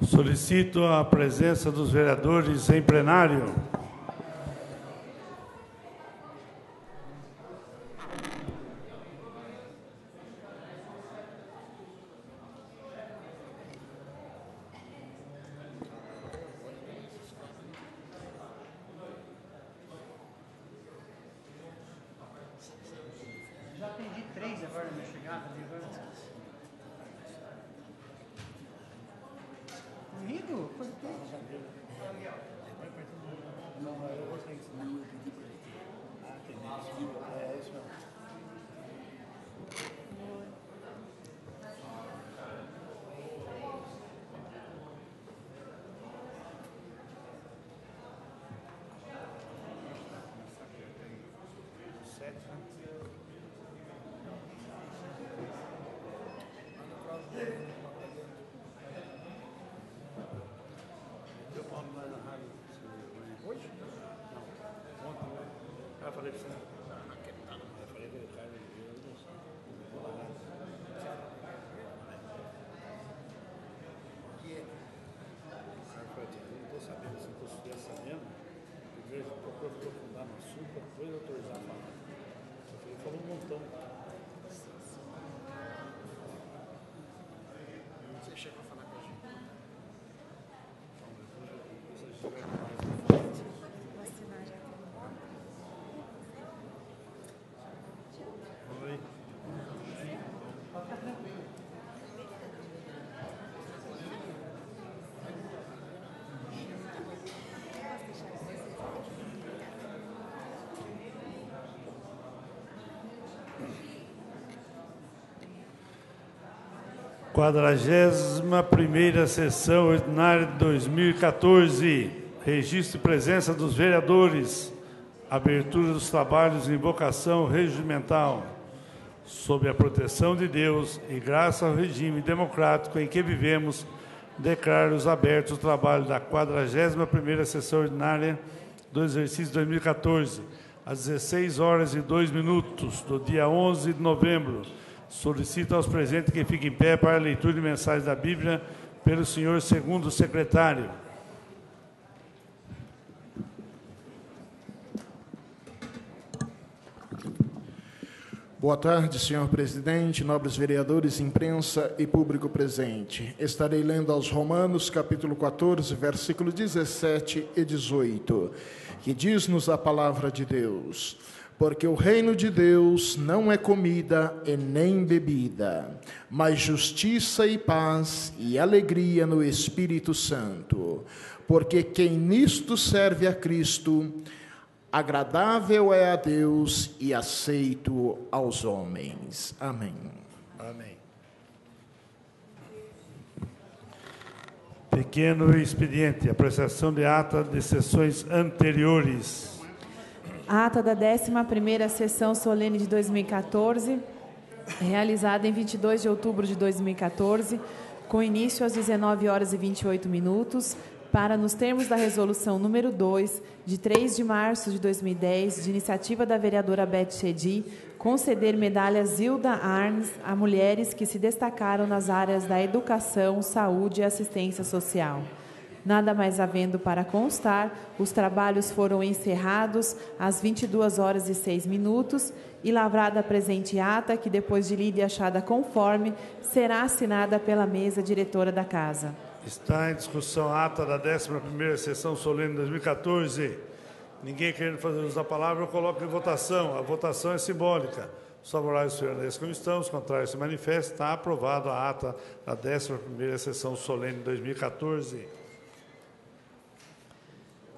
Solicito a presença dos vereadores em plenário. Já atendi 3 agora na minha chegada. Rindo? Foi tudo. Não, eu vou ter que ensinar. Ah, entendi. É isso mesmo. Hoje? Não. Ontem. Ah, falei pra você. Eu falei que o Caio não estou sabendo, se eu estiver sabendo, eu vejo que procuro aprofundar no assunto para depois autorizar a falar. Ele falou um montão. Você chega a falar com a gente. Oi. Quadragésima primeira sessão ordinária de 2014. Registro e presença dos vereadores. Abertura dos trabalhos em invocação regimental. Sob a proteção de Deus e graças ao regime democrático em que vivemos, declaro-os abertos o trabalho da 41ª sessão ordinária do exercício 2014, às 16h02 do dia 11 de novembro. Solicito aos presentes que fiquem em pé para a leitura de mensagens da Bíblia pelo senhor segundo secretário. Boa tarde, senhor presidente, nobres vereadores, imprensa e público presente. Estarei lendo aos Romanos, capítulo 14, versículo 17 e 18, que diz-nos a palavra de Deus: porque o reino de Deus não é comida e nem bebida, mas justiça e paz e alegria no Espírito Santo. Porque quem nisto serve a Cristo, agradável é a Deus e aceito aos homens. Amém. Amém. Pequeno expediente, apreciação de ata de sessões anteriores. Ata da 11ª sessão solene de 2014, realizada em 22 de outubro de 2014, com início às 19h28, para, nos termos da resolução número 2, de 3 de março de 2010, de iniciativa da vereadora Beth Chedi, conceder medalha Zilda Arnes a mulheres que se destacaram nas áreas da educação, saúde e assistência social. Nada mais havendo para constar, os trabalhos foram encerrados às 22h06 e lavrada a presente ata, que depois de lida e achada conforme, será assinada pela mesa diretora da Casa. Está em discussão a ata da 11ª sessão solene de 2014. Ninguém querendo fazer uso da palavra, eu coloco em votação. A votação é simbólica. Os favoráveis permaneçam como estão, os contrários se manifestam. Está aprovado a ata da 11ª sessão solene de 2014.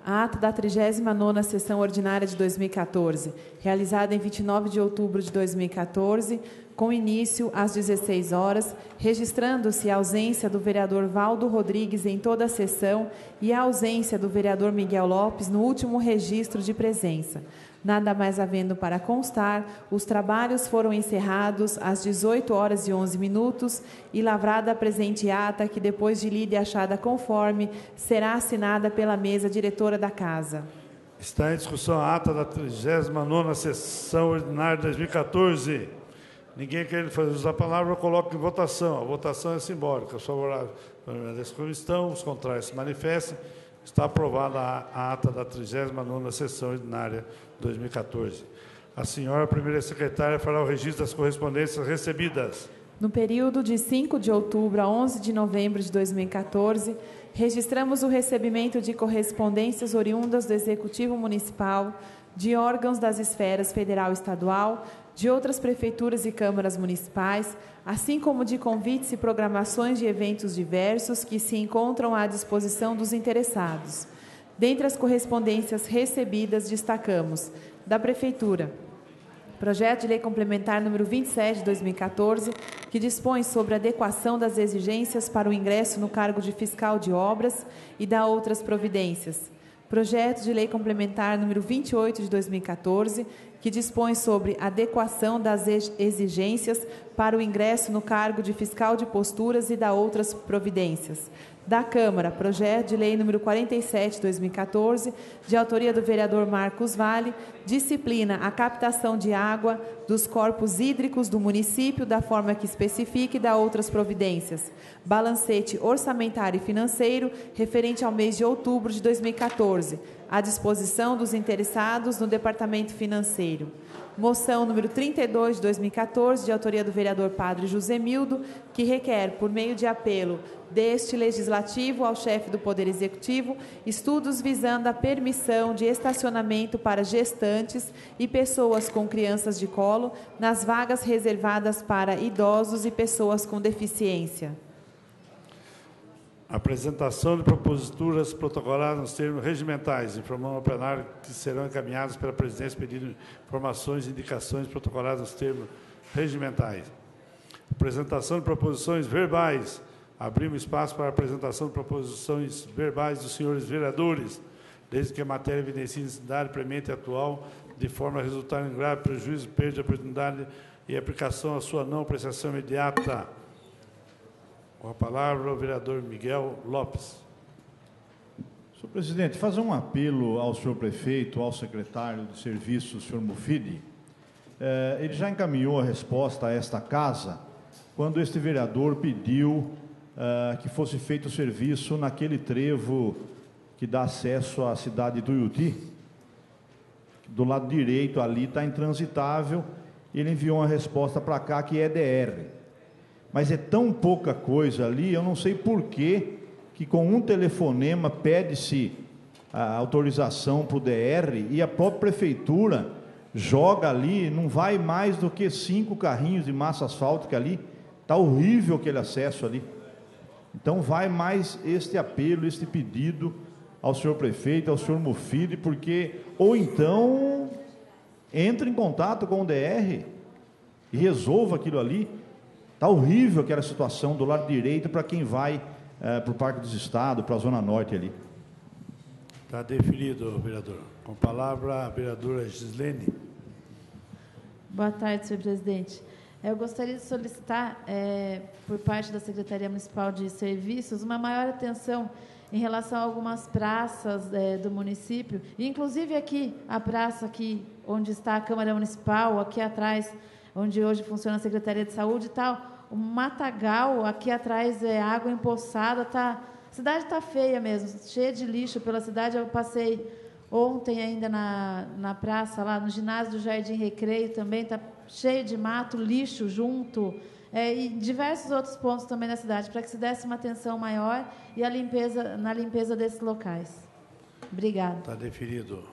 A ata da 39ª sessão ordinária de 2014, realizada em 29 de outubro de 2014, com início às 16 horas, registrando-se a ausência do vereador Valdo Rodrigues em toda a sessão e a ausência do vereador Miguel Lopes no último registro de presença. Nada mais havendo para constar, os trabalhos foram encerrados às 18h11 e lavrada a presente ata, que depois de lida e achada conforme, será assinada pela mesa diretora da Casa. Está em discussão a ata da 39ª sessão ordinária de 2014. Ninguém querendo fazer uso da palavra, eu coloco em votação. A votação é simbólica. Os favoráveis permaneçam como estão, os contrários se manifestem. Está aprovada a ata da 39ª sessão ordinária 2014. A senhora primeira secretária fará o registro das correspondências recebidas. No período de 5 de outubro a 11 de novembro de 2014, registramos o recebimento de correspondências oriundas do Executivo Municipal, de órgãos das esferas federal e estadual, de outras prefeituras e câmaras municipais, assim como de convites e programações de eventos diversos que se encontram à disposição dos interessados. Dentre as correspondências recebidas, destacamos da Prefeitura: Projeto de Lei Complementar número 27 de 2014, que dispõe sobre a adequação das exigências para o ingresso no cargo de fiscal de obras e da outras providências. Projeto de Lei Complementar número 28 de 2014, que dispõe sobre adequação das exigências para o ingresso no cargo de fiscal de posturas e da outras providências. Da Câmara, projeto de lei número 47 de 2014, de autoria do vereador Marcos Vale, disciplina a captação de água dos corpos hídricos do município da forma que especifique e da outras providências. Balancete orçamentário e financeiro referente ao mês de outubro de 2014, à disposição dos interessados no Departamento Financeiro. Moção número 32 de 2014, de autoria do vereador Padre Josemildo, que requer, por meio de apelo deste Legislativo ao chefe do Poder Executivo, estudos visando a permissão de estacionamento para gestantes e pessoas com crianças de colo nas vagas reservadas para idosos e pessoas com deficiência. Apresentação de proposituras protocoladas nos termos regimentais, informando ao plenário que serão encaminhadas pela presidência pedindo informações e indicações protocoladas nos termos regimentais. Apresentação de proposições verbais. Abrimos espaço para a apresentação de proposições verbais dos senhores vereadores, desde que a matéria evidencie necessidade premente e atual, de forma a resultar em grave prejuízo, perda de oportunidade e aplicação à sua não apreciação imediata. Com a palavra, o vereador Miguel Lopes. Senhor presidente, fazer um apelo ao senhor prefeito, ao secretário de serviços, senhor Mufidi. Ele já encaminhou a resposta a esta casa, quando este vereador pediu que fosse feito o serviço naquele trevo que dá acesso à cidade do Tuiuti. Do lado direito ali está intransitável. Ele enviou uma resposta para cá que é DR. Mas é tão pouca coisa ali, eu não sei por que com um telefonema pede-se a autorização para o DR e a própria prefeitura joga ali, não vai mais do que 5 carrinhos de massa asfáltica ali. Está horrível aquele acesso ali. Então vai mais este apelo, este pedido ao senhor prefeito, ao senhor Mufidi, porque, ou então, entre em contato com o DR e resolva aquilo ali. Está horrível aquela situação do lado direito para quem vai para o Parque dos Estados, para a Zona Norte ali. Está definido, vereador. Com a palavra, a vereadora Gislene. Boa tarde, senhor presidente. Eu gostaria de solicitar, por parte da Secretaria Municipal de Serviços, uma maior atenção em relação a algumas praças do município, inclusive aqui, a praça aqui onde está a Câmara Municipal, aqui atrás, onde hoje funciona a Secretaria de Saúde e tal, o matagal, aqui atrás é água empoçada, a cidade está feia mesmo, cheia de lixo pela cidade. Eu passei ontem ainda na praça, lá no ginásio do Jardim Recreio também, está cheio de mato, lixo junto, e diversos outros pontos também na cidade, para que se desse uma atenção maior e na limpeza desses locais. Obrigada. Está definido.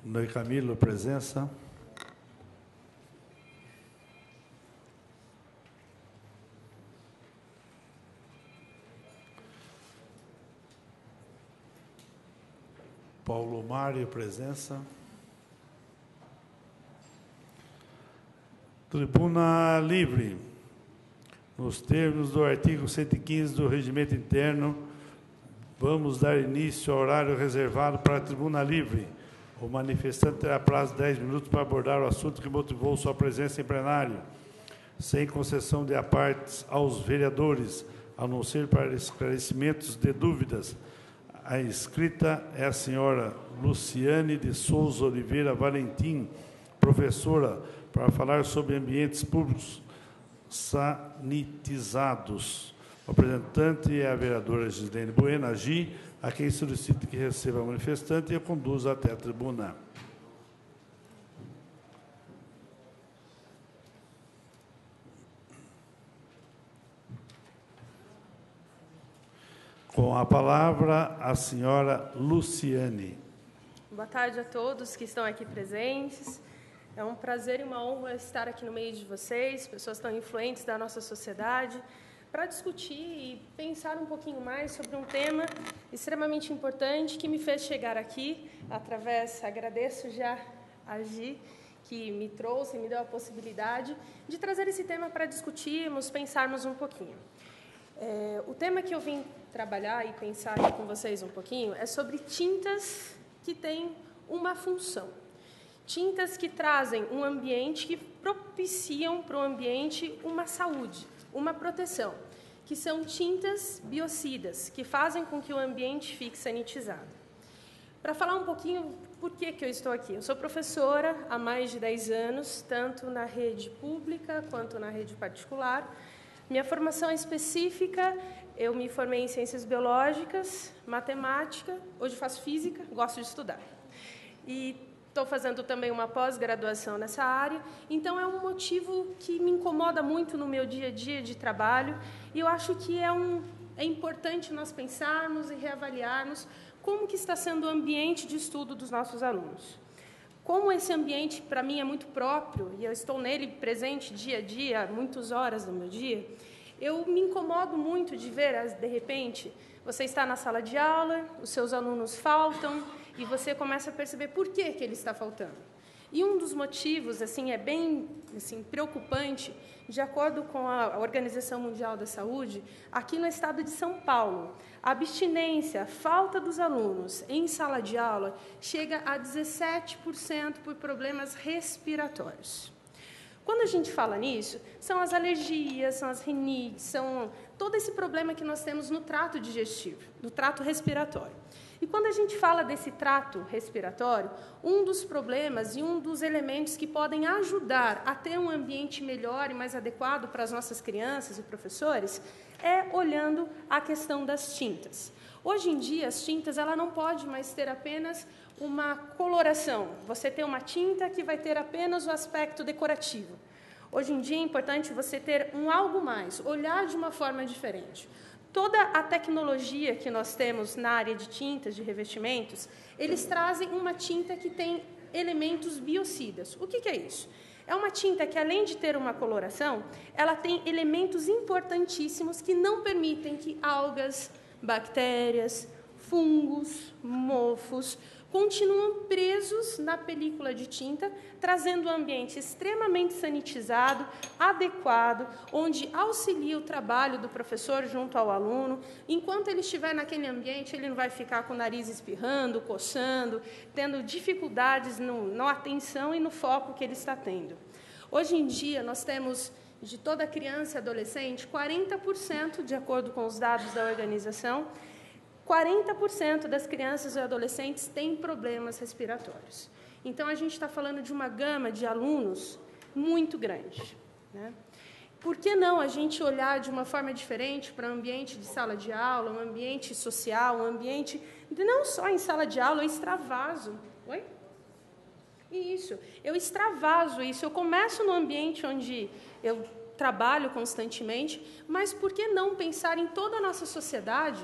Ney Camilo, presença. Paulo Mário, presença. Tribuna livre. Nos termos do artigo 115 do Regimento Interno, vamos dar início ao horário reservado para a tribuna livre. O manifestante terá prazo de 10 minutos para abordar o assunto que motivou sua presença em plenário, sem concessão de apartes aos vereadores, a não ser para esclarecimentos de dúvidas. A inscrita é a senhora Luciane de Souza Oliveira Valentim, professora, para falar sobre ambientes públicos sanitizados. O apresentante é a vereadora Gislene Bueno, AGI, a quem solicito que receba a manifestante e a conduza até a tribuna. Com a palavra, a senhora Luciane. Boa tarde a todos que estão aqui presentes. É um prazer e uma honra estar aqui no meio de vocês, pessoas tão influentes da nossa sociedade, para discutir e pensar um pouquinho mais sobre um tema extremamente importante que me fez chegar aqui, agradeço já a Gi, que me trouxe, me deu a possibilidade de trazer esse tema para discutirmos, pensarmos um pouquinho. O tema que eu vim trabalhar e pensar aqui com vocês um pouquinho é sobre tintas que têm uma função. Tintas que trazem um ambiente, que propiciam para o ambiente uma saúde, uma proteção, que são tintas biocidas, que fazem com que o ambiente fique sanitizado. Para falar um pouquinho por que eu estou aqui. Eu sou professora há mais de 10 anos, tanto na rede pública quanto na rede particular. Minha formação é específica, eu me formei em Ciências Biológicas, Matemática, hoje faço Física, gosto de estudar. E estou fazendo também uma pós-graduação nessa área, então é um motivo que me incomoda muito no meu dia a dia de trabalho, e eu acho que é importante nós pensarmos e reavaliarmos como que está sendo o ambiente de estudo dos nossos alunos. Como esse ambiente, para mim, é muito próprio, e eu estou nele presente dia a dia, muitas horas do meu dia, eu me incomodo muito de ver, de repente, você está na sala de aula, os seus alunos faltam, e você começa a perceber por que ele está faltando. E um dos motivos, é bem preocupante, de acordo com a Organização Mundial da Saúde, aqui no estado de São Paulo, a abstinência, a falta dos alunos em sala de aula chega a 17% por problemas respiratórios. Quando a gente fala nisso, são as alergias, são as rinites, são todo esse problema que nós temos no trato digestivo, no trato respiratório. E quando a gente fala desse trato respiratório, um dos problemas e um dos elementos que podem ajudar a ter um ambiente melhor e mais adequado para as nossas crianças e professores é olhando a questão das tintas. Hoje em dia, as tintas ela não pode mais ter apenas uma coloração. Você tem uma tinta que vai ter apenas o aspecto decorativo. Hoje em dia é importante você ter algo mais, olhar de uma forma diferente. Toda a tecnologia que nós temos na área de tintas, de revestimentos, eles trazem uma tinta que tem elementos biocidas. O que é isso? É uma tinta que, além de ter uma coloração, ela tem elementos importantíssimos que não permitem que algas, bactérias, fungos, mofos, continuam presos na película de tinta, trazendo um ambiente extremamente sanitizado, adequado, onde auxilia o trabalho do professor junto ao aluno. Enquanto ele estiver naquele ambiente, ele não vai ficar com o nariz espirrando, coçando, tendo dificuldades na atenção e no foco que ele está tendo. Hoje em dia, nós temos, de toda criança e adolescente, 40%, de acordo com os dados da organização, 40% das crianças e adolescentes têm problemas respiratórios. Então, a gente está falando de uma gama de alunos muito grande, né? Por que não a gente olhar de uma forma diferente para o ambiente de sala de aula, um ambiente social, um ambiente não só em sala de aula, eu extravaso. Oi? Isso, eu extravaso isso. Eu começo no ambiente onde eu trabalho constantemente, mas por que não pensar em toda a nossa sociedade,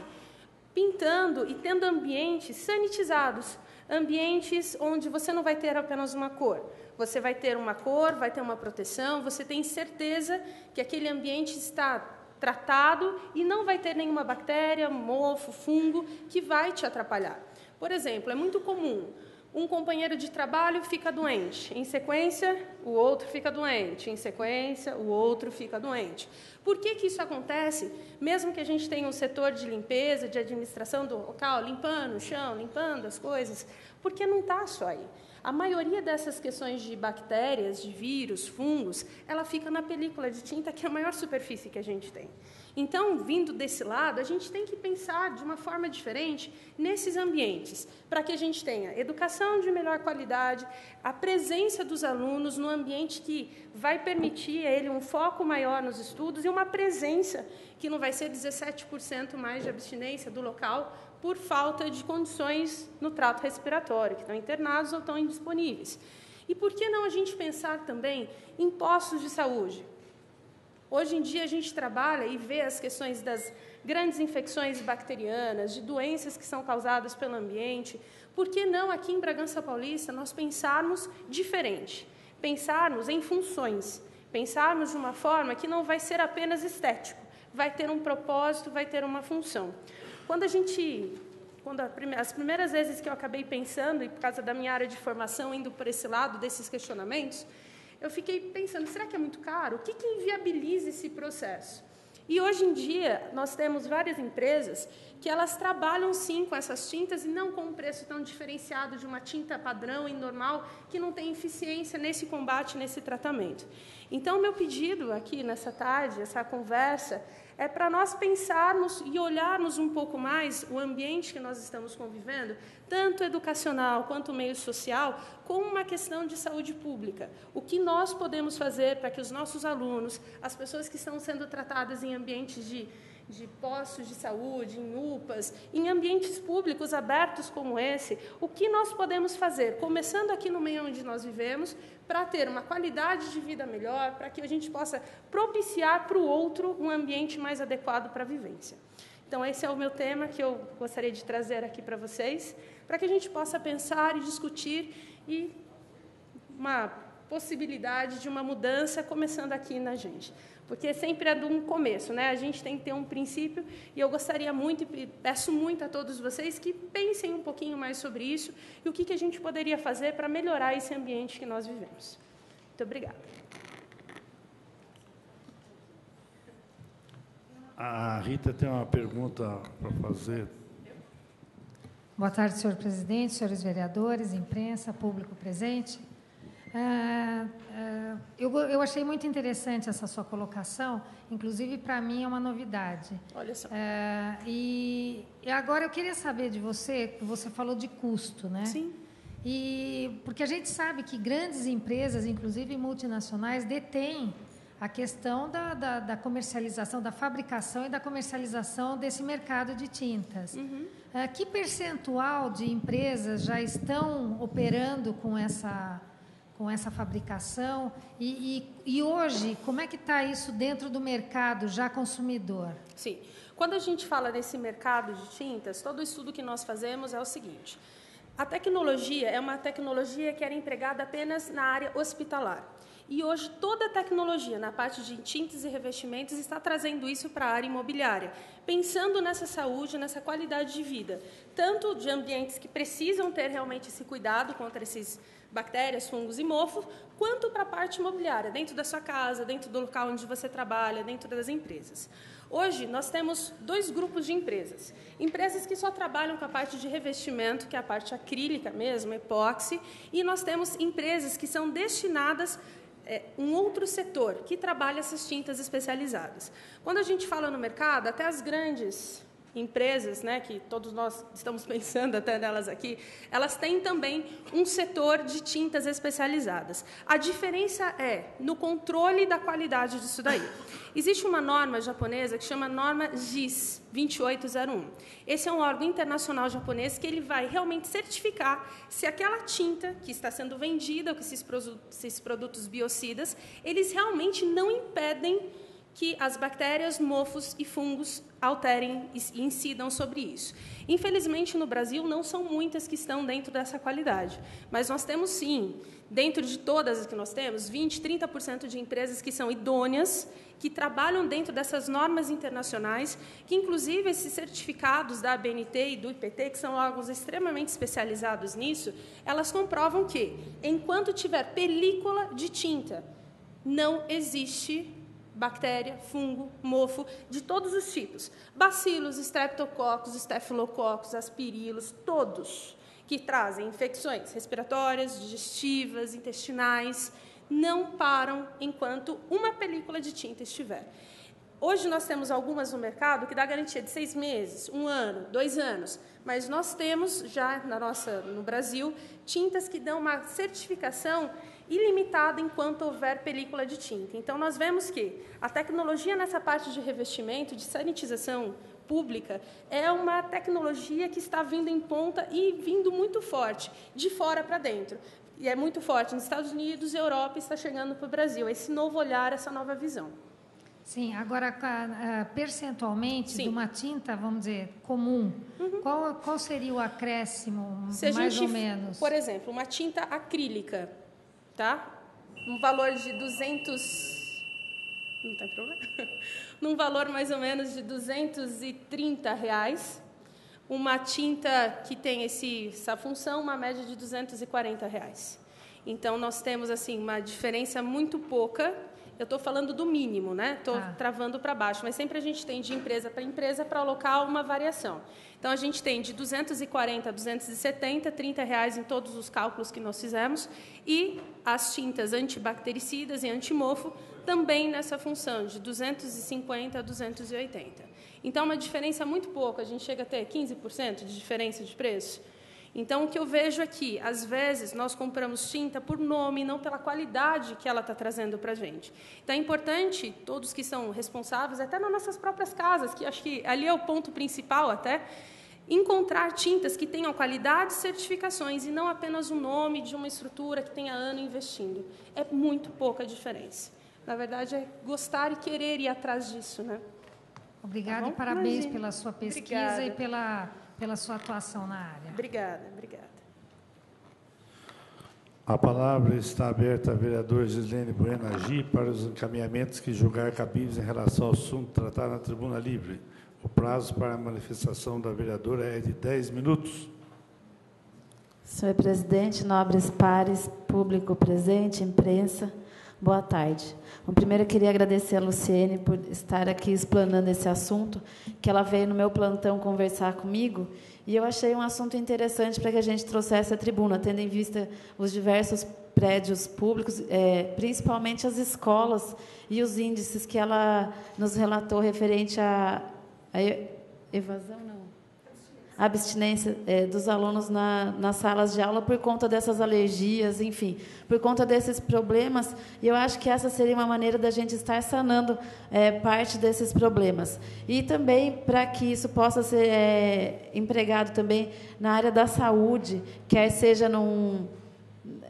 pintando e tendo ambientes sanitizados, ambientes onde você não vai ter apenas uma cor. Você vai ter uma cor, vai ter uma proteção, você tem certeza que aquele ambiente está tratado e não vai ter nenhuma bactéria, mofo, fungo que vai te atrapalhar. Por exemplo, é muito comum um companheiro de trabalho fica doente, em sequência, o outro fica doente, em sequência, o outro fica doente. Por que isso acontece? Mesmo que a gente tenha um setor de limpeza, de administração do local, limpando o chão, limpando as coisas, porque não está só aí. A maioria dessas questões de bactérias, de vírus, fungos, ela fica na película de tinta, que é a maior superfície que a gente tem. Então, vindo desse lado, a gente tem que pensar de uma forma diferente nesses ambientes, para que a gente tenha educação de melhor qualidade, a presença dos alunos no ambiente que vai permitir a ele um foco maior nos estudos e uma presença que não vai ser 17% mais de abstinência do local por falta de condições no trato respiratório, que estão internados ou estão indisponíveis. E por que não a gente pensar também em postos de saúde? Hoje em dia, a gente trabalha e vê as questões das grandes infecções bacterianas, de doenças que são causadas pelo ambiente. Por que não, aqui em Bragança Paulista, nós pensarmos diferente? Pensarmos em funções, pensarmos de uma forma que não vai ser apenas estético, vai ter um propósito, vai ter uma função. As primeiras vezes que eu acabei pensando, e por causa da minha área de formação, indo por esse lado desses questionamentos, eu fiquei pensando, será que é muito caro? O que inviabiliza esse processo? E, hoje em dia, nós temos várias empresas que elas trabalham, sim, com essas tintas e não com um preço tão diferenciado de uma tinta padrão e normal que não tem eficiência nesse combate, nesse tratamento. Então, meu pedido aqui nessa tarde, essa conversa, é para nós pensarmos e olharmos um pouco mais o ambiente que nós estamos convivendo, tanto educacional quanto meio social, como uma questão de saúde pública. O que nós podemos fazer para que os nossos alunos, as pessoas que estão sendo tratadas em ambientes de postos de saúde, em UPAs, em ambientes públicos abertos como esse, o que nós podemos fazer, começando aqui no meio onde nós vivemos, para ter uma qualidade de vida melhor, para que a gente possa propiciar para o outro um ambiente mais adequado para a vivência. Então, esse é o meu tema que eu gostaria de trazer aqui para vocês, para que a gente possa pensar e discutir e uma possibilidade de uma mudança começando aqui na gente. Porque sempre é de um começo, né? A gente tem que ter um princípio, e eu gostaria muito, e peço muito a todos vocês que pensem um pouquinho mais sobre isso e o que a gente poderia fazer para melhorar esse ambiente que nós vivemos. Muito obrigada. A Rita tem uma pergunta para fazer. Boa tarde, senhor presidente, senhores vereadores, imprensa, público presente. Eu achei muito interessante essa sua colocação, inclusive para mim é uma novidade. Olha só. E agora eu queria saber de você falou de custo, né? Sim. E porque a gente sabe que grandes empresas, inclusive multinacionais, detêm a questão da comercialização, da fabricação e da comercialização desse mercado de tintas. Uhum. Que percentual de empresas já estão operando com essa fabricação e hoje, como é que está isso dentro do mercado já consumidor? Sim. Quando a gente fala nesse mercado de tintas, todo o estudo que nós fazemos é o seguinte: a tecnologia é uma tecnologia que era empregada apenas na área hospitalar. E hoje toda a tecnologia na parte de tintas e revestimentos está trazendo isso para a área imobiliária, pensando nessa saúde, nessa qualidade de vida, tanto de ambientes que precisam ter realmente esse cuidado contra esses bactérias, fungos e mofos, quanto para a parte imobiliária, dentro da sua casa, dentro do local onde você trabalha, dentro das empresas. Hoje, nós temos dois grupos de empresas. Empresas que só trabalham com a parte de revestimento, que é a parte acrílica mesmo, epóxi, e nós temos empresas que são destinadas um outro setor, que trabalha essas tintas especializadas. Quando a gente fala no mercado, até as grandes empresas, né, que todos nós estamos pensando até nelas aqui, elas têm também um setor de tintas especializadas. A diferença é no controle da qualidade disso daí. Existe uma norma japonesa que chama norma GIS 2801. Esse é um órgão internacional japonês que ele vai realmente certificar se aquela tinta que está sendo vendida, ou que esses produtos biocidas, eles realmente não impedem que as bactérias, mofos e fungos alterem e incidam sobre isso. Infelizmente, no Brasil, não são muitas que estão dentro dessa qualidade, mas nós temos, sim, dentro de todas as que nós temos, 20%, 30% de empresas que são idôneas, que trabalham dentro dessas normas internacionais, que, inclusive, esses certificados da ABNT e do IPT, que são órgãos extremamente especializados nisso, elas comprovam que, enquanto tiver película de tinta, não existe bactéria, fungo, mofo, de todos os tipos. Bacilos, streptococcus, estafilococcus, aspirilos, todos que trazem infecções respiratórias, digestivas, intestinais, não param enquanto uma película de tinta estiver. Hoje nós temos algumas no mercado que dá garantia de 6 meses, 1 ano, 2 anos, mas nós temos já no Brasil tintas que dão uma certificação ilimitada enquanto houver película de tinta. Então, nós vemos que a tecnologia nessa parte de revestimento, de sanitização pública, é uma tecnologia que está vindo em ponta e vindo muito forte, de fora para dentro. E é muito forte nos Estados Unidos, Europa, e está chegando para o Brasil. Esse novo olhar, essa nova visão. Sim, agora, percentualmente, Sim. de uma tinta, vamos dizer, comum, qual seria o acréscimo, Se a mais gente, ou menos? por exemplo, uma tinta acrílica, tá? Um valor de 200... Não tem problema? Num valor mais ou menos de R$230. Uma tinta que tem essa função, uma média de R$240. Então, nós temos assim uma diferença muito pouca. Eu estou falando do mínimo, né? Estou travando para baixo, mas sempre a gente tem de empresa para local uma variação. Então, a gente tem de 240 a 270, R$30 em todos os cálculos que nós fizemos, e as tintas antibactericidas e antimofo também nessa função, de 250 a 280. Então, uma diferença muito pouca, a gente chega a ter 15% de diferença de preço. Então, o que eu vejo aqui, às vezes, nós compramos tinta por nome, não pela qualidade que ela está trazendo para a gente. Então, é importante, todos que são responsáveis, até nas nossas próprias casas, que acho que ali é o ponto principal até, encontrar tintas que tenham qualidade e certificações, e não apenas o nome de uma estrutura que tenha ano investindo. É muito pouca diferença. Na verdade, é gostar e querer ir atrás disso, né? Obrigada Tá e parabéns Imagina. pela sua pesquisa. Obrigada. E pela sua atuação na área. Obrigada, obrigada. A palavra está aberta à vereadora Gislene Bueno Agi para os encaminhamentos que julgar cabíveis em relação ao assunto tratado na tribuna livre. O prazo para a manifestação da vereadora é de 10 minutos. Senhor presidente, nobres pares, público presente, imprensa, boa tarde. Bom, primeiro, eu queria agradecer a Luciene por estar aqui explanando esse assunto, que ela veio no meu plantão conversar comigo, e eu achei um assunto interessante para que a gente trouxesse à tribuna, tendo em vista os diversos prédios públicos, principalmente as escolas e os índices que ela nos relatou referente à evasão, não. A abstinência dos alunos nas salas de aula por conta dessas alergias, enfim, por conta desses problemas. E eu acho que essa seria uma maneira da gente estar sanando parte desses problemas. E também para que isso possa ser empregado também na área da saúde, quer seja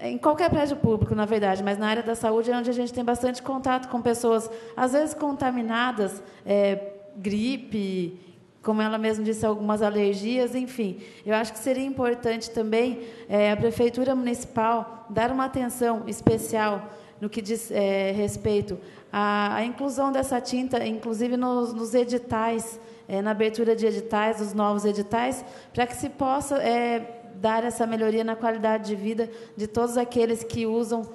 em qualquer prédio público, na verdade, mas na área da saúde é onde a gente tem bastante contato com pessoas, às vezes contaminadas, gripe, como ela mesma disse, algumas alergias, enfim. Eu acho que seria importante também a Prefeitura Municipal dar uma atenção especial no que diz respeito à inclusão dessa tinta, inclusive nos editais, na abertura de editais, os novos editais, para que se possa dar essa melhoria na qualidade de vida de todos aqueles que usam,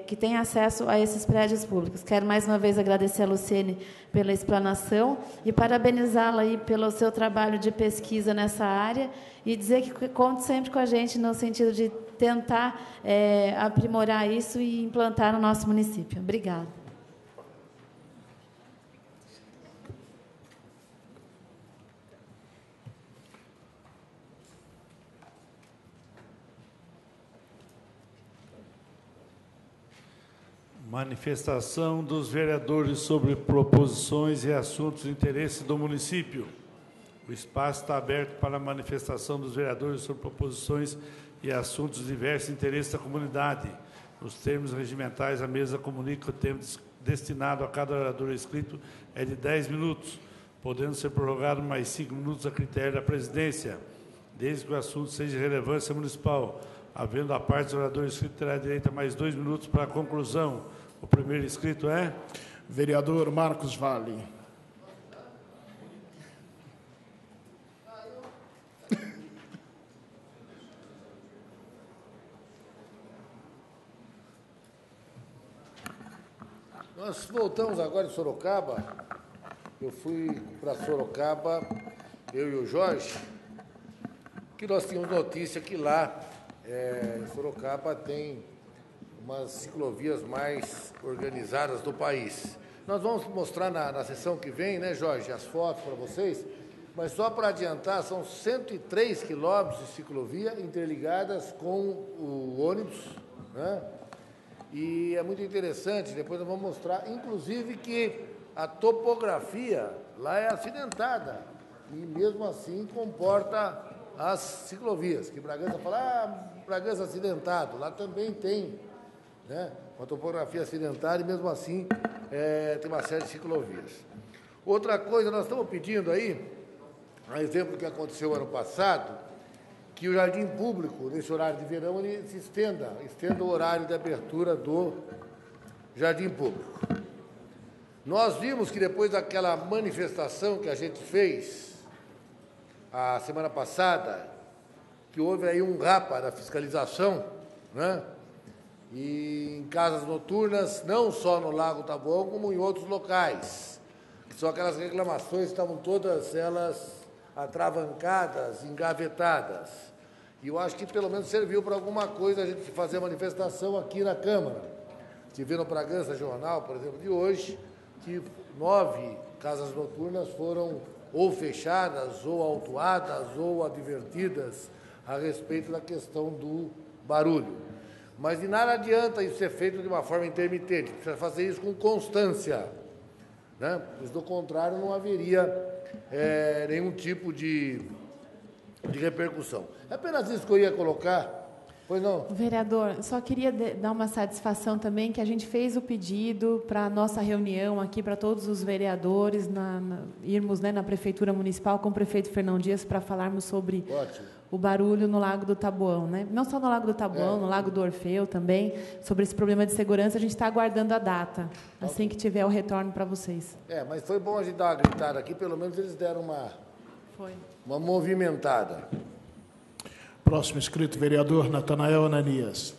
que têm acesso a esses prédios públicos. Quero mais uma vez agradecer a Luciene pela explanação e parabenizá-la aí pelo seu trabalho de pesquisa nessa área e dizer que conte sempre com a gente no sentido de tentar aprimorar isso e implantar no nosso município. Obrigada. Manifestação dos vereadores sobre proposições e assuntos de interesse do município. O espaço está aberto para a manifestação dos vereadores sobre proposições e assuntos de diversos interesses da comunidade. Nos termos regimentais, a mesa comunica que o tempo destinado a cada orador inscrito é de 10 minutos, podendo ser prorrogado mais 5 minutos a critério da presidência, desde que o assunto seja de relevância municipal. Havendo a parte do orador inscrito, terá direito a mais 2 minutos para a conclusão. O primeiro inscrito é? Vereador Marcos Vale. Nós voltamos agora em Sorocaba. Eu fui para Sorocaba, eu e o Jorge, que nós tínhamos notícia que lá, em Sorocaba, tem umas ciclovias mais organizadas do país. Nós vamos mostrar na sessão que vem, né, Jorge, as fotos para vocês, mas só para adiantar, são 103 quilômetros de ciclovia interligadas com o ônibus, né? E é muito interessante, depois nós vamos mostrar, inclusive, que a topografia lá é acidentada e, mesmo assim, comporta as ciclovias, que Bragança fala, Bragança acidentado, lá também tem, né, uma topografia acidentada e, mesmo assim, tem uma série de ciclovias. Outra coisa, nós estamos pedindo aí, a exemplo que aconteceu ano passado, que o jardim público, nesse horário de verão, ele se estenda o horário de abertura do jardim público. Nós vimos que depois daquela manifestação que a gente fez a semana passada, que houve aí um rapa da fiscalização, né? E em casas noturnas, não só no Lago Taboão, como em outros locais. Que são aquelas reclamações que estavam todas elas atravancadas, engavetadas. E eu acho que pelo menos serviu para alguma coisa a gente fazer a manifestação aqui na Câmara. Tive no Bragança Jornal, por exemplo, de hoje, que 9 casas noturnas foram ou fechadas, ou autuadas, ou advertidas a respeito da questão do barulho. Mas de nada adianta isso ser feito de uma forma intermitente, precisa fazer isso com constância, né? Pois, do contrário, não haveria nenhum tipo de repercussão. É apenas isso que eu ia colocar. Pois não? Vereador, só queria dar uma satisfação também que a gente fez o pedido para a nossa reunião aqui, para todos os vereadores, irmos, né, na Prefeitura Municipal com o prefeito Fernão Dias para falarmos sobre o barulho no Lago do Taboão. Né? Não só no Lago do Taboão, no Lago do Orfeu também, sobre esse problema de segurança. A gente está aguardando a data, assim que tiver o retorno para vocês. Mas foi bom a gente dar uma gritada aqui, pelo menos eles deram uma movimentada. Próximo inscrito, vereador Natanael Ananias.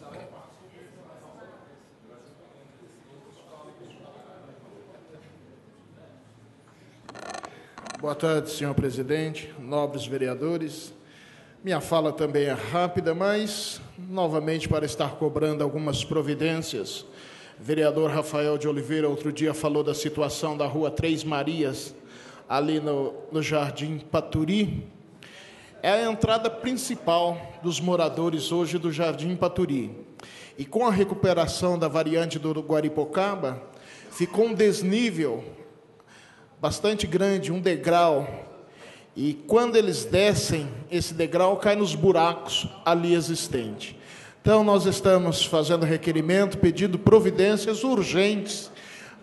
Boa tarde, senhor presidente, nobres vereadores. Minha fala também é rápida, mas, novamente, para estar cobrando algumas providências. O vereador Rafael de Oliveira, outro dia, falou da situação da rua Três Marias, ali no Jardim Paturi. É a entrada principal dos moradores hoje do Jardim Paturi. E com a recuperação da variante do Guaripocaba, ficou um desnível bastante grande, um degrau. E quando eles descem, esse degrau cai nos buracos ali existentes. Então, nós estamos fazendo requerimento, pedindo providências urgentes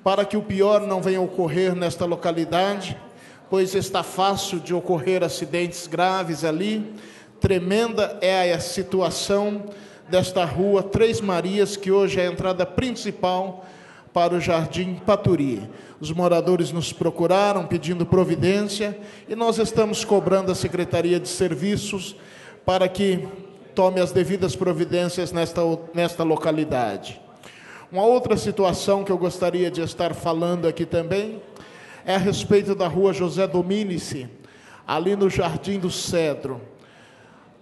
para que o pior não venha ocorrer nesta localidade, pois está fácil de ocorrer acidentes graves ali. Tremenda é a situação desta rua Três Marias, que hoje é a entrada principal para o Jardim Paturi. Os moradores nos procuraram pedindo providência e nós estamos cobrando a Secretaria de Serviços para que tome as devidas providências nesta localidade. Uma outra situação que eu gostaria de estar falando aqui também é a respeito da rua José Dominici, ali no Jardim do Cedro.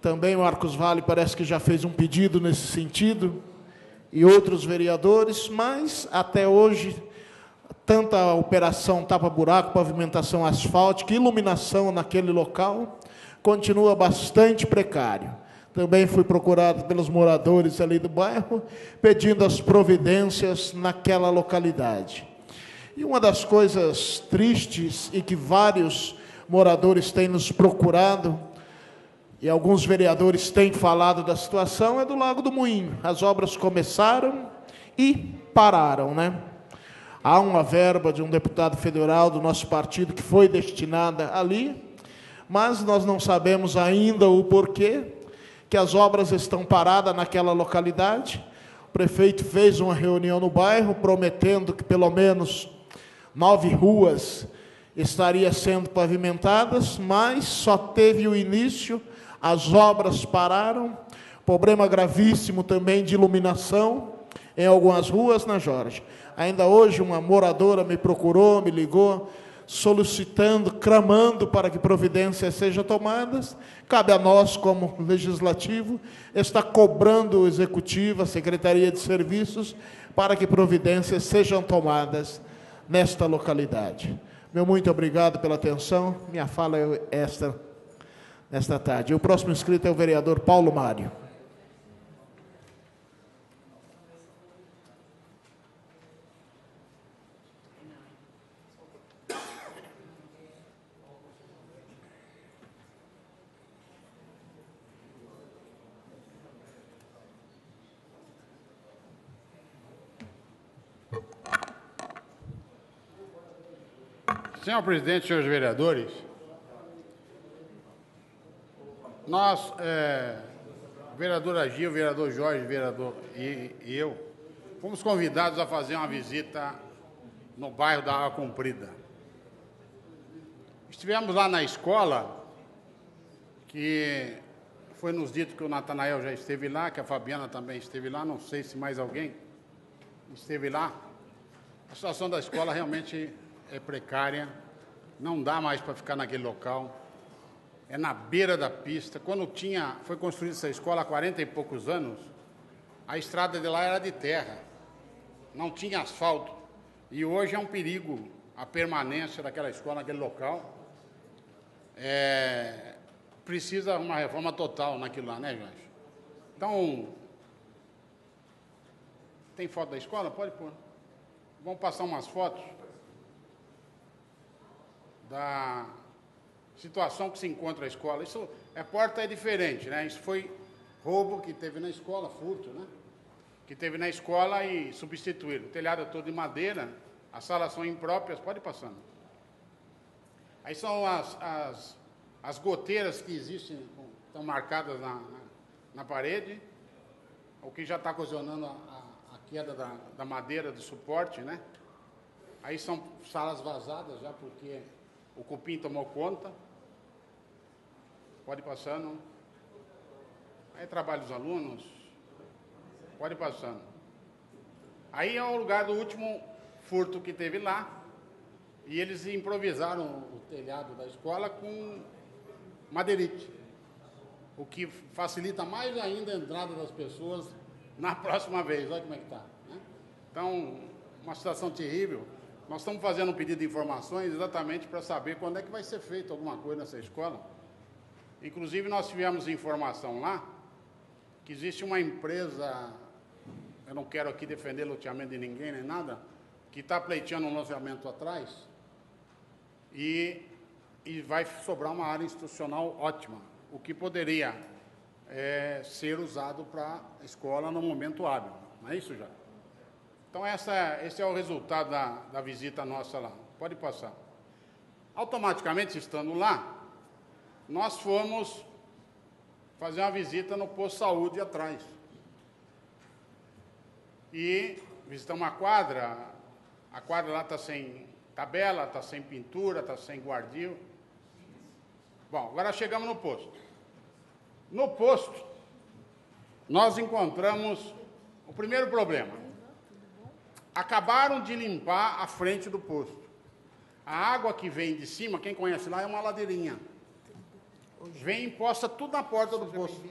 Também o Marcos Vale parece que já fez um pedido nesse sentido, e outros vereadores, mas até hoje, tanto a operação tapa-buraco, pavimentação asfáltica, iluminação naquele local, continua bastante precário. Também fui procurado pelos moradores ali do bairro, pedindo as providências naquela localidade. E uma das coisas tristes e que vários moradores têm nos procurado, e alguns vereadores têm falado da situação, é do Lago do Moinho. As obras começaram e pararam, né? Há uma verba de um deputado federal do nosso partido que foi destinada ali, mas nós não sabemos ainda o porquê que as obras estão paradas naquela localidade. O prefeito fez uma reunião no bairro, prometendo que pelo menos 9 ruas estariam sendo pavimentadas, mas só teve o início, as obras pararam. Problema gravíssimo também de iluminação em algumas ruas, né, Jorge? Ainda hoje uma moradora me procurou, me ligou, solicitando, clamando para que providências sejam tomadas. Cabe a nós, como legislativo, estar cobrando o executivo, a Secretaria de Serviços, para que providências sejam tomadas nesta localidade. Meu muito obrigado pela atenção. Minha fala é esta nesta tarde. O próximo inscrito é o vereador Paulo Mário. Senhor presidente, senhores vereadores, nós, vereador Agil, vereador Jorge, vereador e eu, fomos convidados a fazer uma visita no bairro da Água Comprida. Estivemos lá na escola, que foi nos dito que o Natanael já esteve lá, que a Fabiana também esteve lá, não sei se mais alguém esteve lá. A situação da escola realmente é precária, não dá mais para ficar naquele local, é na beira da pista. Quando foi construída essa escola há 40 e poucos anos, a estrada de lá era de terra, não tinha asfalto, e hoje é um perigo a permanência daquela escola naquele local. Precisa uma reforma total naquilo lá, né, Jorge? Então, tem foto da escola? Pode pôr. Vamos passar umas fotos da situação que se encontra a escola. Isso, a porta é diferente, né? Isso foi roubo que teve na escola, furto, né? Que teve na escola e substituíram. O telhado é todo de madeira, as salas são impróprias, pode ir passando. Aí são as goteiras que existem, estão marcadas na parede, o que já está ocasionando a queda da madeira do suporte, né? Aí são salas vazadas já, porque o cupim tomou conta. Pode ir passando. Aí trabalho dos alunos. Pode ir passando. Aí é o lugar do último furto que teve lá. E eles improvisaram o telhado da escola com madeirite. O que facilita mais ainda a entrada das pessoas na próxima vez. Olha como é que está, né? Então, uma situação terrível. Nós estamos fazendo um pedido de informações exatamente para saber quando é que vai ser feito alguma coisa nessa escola. Inclusive, nós tivemos informação lá que existe uma empresa, eu não quero aqui defender loteamento de ninguém nem nada, que está pleiteando um loteamento atrás e vai sobrar uma área institucional ótima, o que poderia ser usado para a escola no momento hábil. Não é isso, já? Então, esse é o resultado da visita nossa lá. Pode passar. Automaticamente, estando lá, nós fomos fazer uma visita no posto de saúde atrás. E visitamos a quadra lá está sem tabela, está sem pintura, está sem guardil. Bom, agora chegamos no posto. No posto, nós encontramos o primeiro problema. Acabaram de limpar a frente do posto. A água que vem de cima, quem conhece lá, é uma ladeirinha. Vem e posta tudo na porta do posto.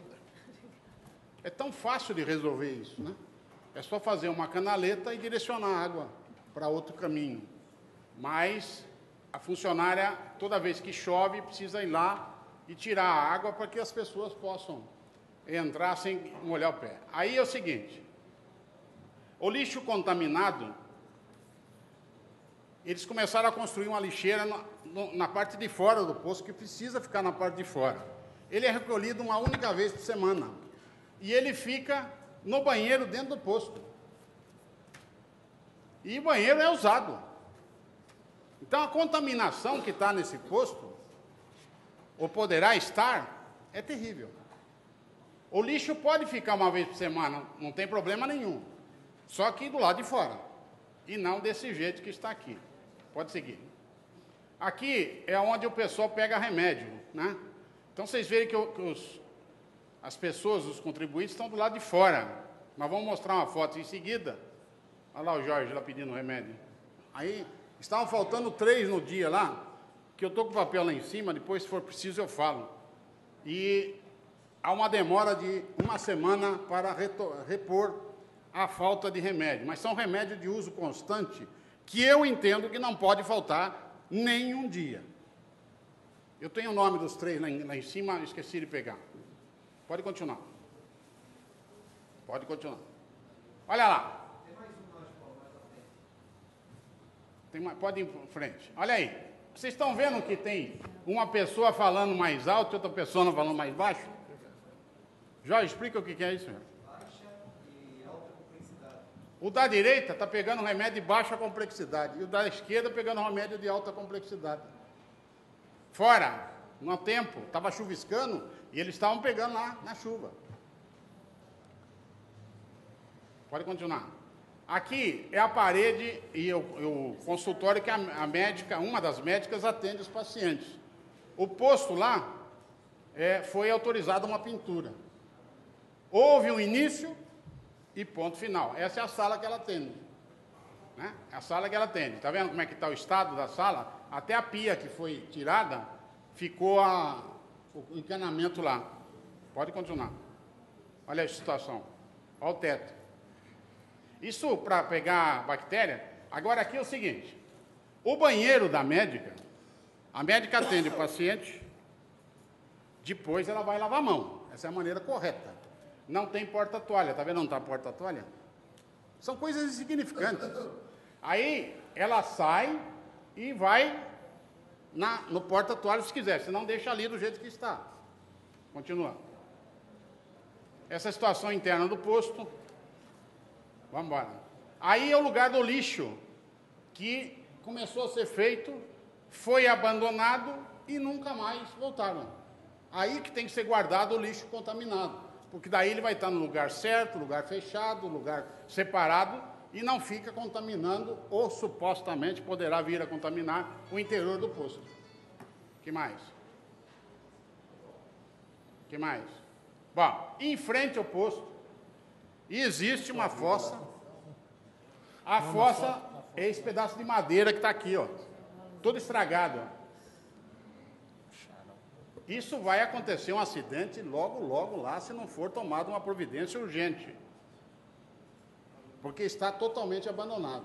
É tão fácil de resolver isso, né? É só fazer uma canaleta e direcionar a água para outro caminho. Mas a funcionária, toda vez que chove, precisa ir lá e tirar a água para que as pessoas possam entrar sem molhar o pé. Aí é o seguinte... O lixo contaminado, eles começaram a construir uma lixeira na parte de fora do poço, que precisa ficar na parte de fora. Ele é recolhido uma única vez por semana. E ele fica no banheiro dentro do posto. E o banheiro é usado. Então, a contaminação que está nesse posto, ou poderá estar, é terrível. O lixo pode ficar uma vez por semana, não tem problema nenhum. Só que do lado de fora, e não desse jeito que está aqui. Pode seguir. Aqui é onde o pessoal pega remédio, né? Então, vocês veem que as pessoas, os contribuintes, estão do lado de fora. Nós vamos mostrar uma foto em seguida. Olha lá o Jorge lá pedindo remédio. Aí, estavam faltando 3 no dia lá, que eu estou com o papel lá em cima, depois, se for preciso, eu falo. E há uma demora de 1 semana para repor a falta de remédio, mas são remédios de uso constante que eu entendo que não pode faltar nenhum dia. Eu tenho o nome dos 3 lá em cima, esqueci de pegar. Pode continuar. Pode continuar. Olha lá. Pode ir em frente. Olha aí. Vocês estão vendo que tem uma pessoa falando mais alto e outra pessoa não falando mais baixo? Jorge, explica o que é isso, senhor. Baixa e alta complexidade. O da direita está pegando remédio de baixa complexidade e o da esquerda pegando remédio de alta complexidade. Fora, no tempo, estava chuviscando e eles estavam pegando lá na chuva. Pode continuar. Aqui é a parede e o consultório que a médica, uma das médicas, atende os pacientes. O posto lá foi autorizada uma pintura. Houve um início e ponto final. Essa é a sala que ela atende. Né? É a sala que ela atende. Está vendo como é que está o estado da sala? Até a pia que foi tirada, ficou o encanamento lá. Pode continuar. Olha a situação. Olha o teto. Isso para pegar bactéria. Agora aqui é o seguinte. O banheiro da médica, a médica atende o paciente, depois ela vai lavar a mão. Essa é a maneira correta. Não tem porta-toalha. Está vendo onde está a porta-toalha? São coisas insignificantes. Aí ela sai e vai no porta-toalha se quiser, senão deixa ali do jeito que está. Continua. Essa situação interna do posto. Vamos embora. Aí é o lugar do lixo, que começou a ser feito, foi abandonado e nunca mais voltaram. Aí que tem que ser guardado o lixo contaminado, porque daí ele vai estar no lugar certo, lugar fechado, lugar separado, e não fica contaminando, ou supostamente poderá vir a contaminar o interior do posto. Que mais? Que mais? Bom, em frente ao posto, existe uma fossa. A fossa é esse pedaço de madeira que está aqui, ó, todo estragado. Ó. Isso vai acontecer um acidente logo, logo lá, se não for tomada uma providência urgente. Porque está totalmente abandonado.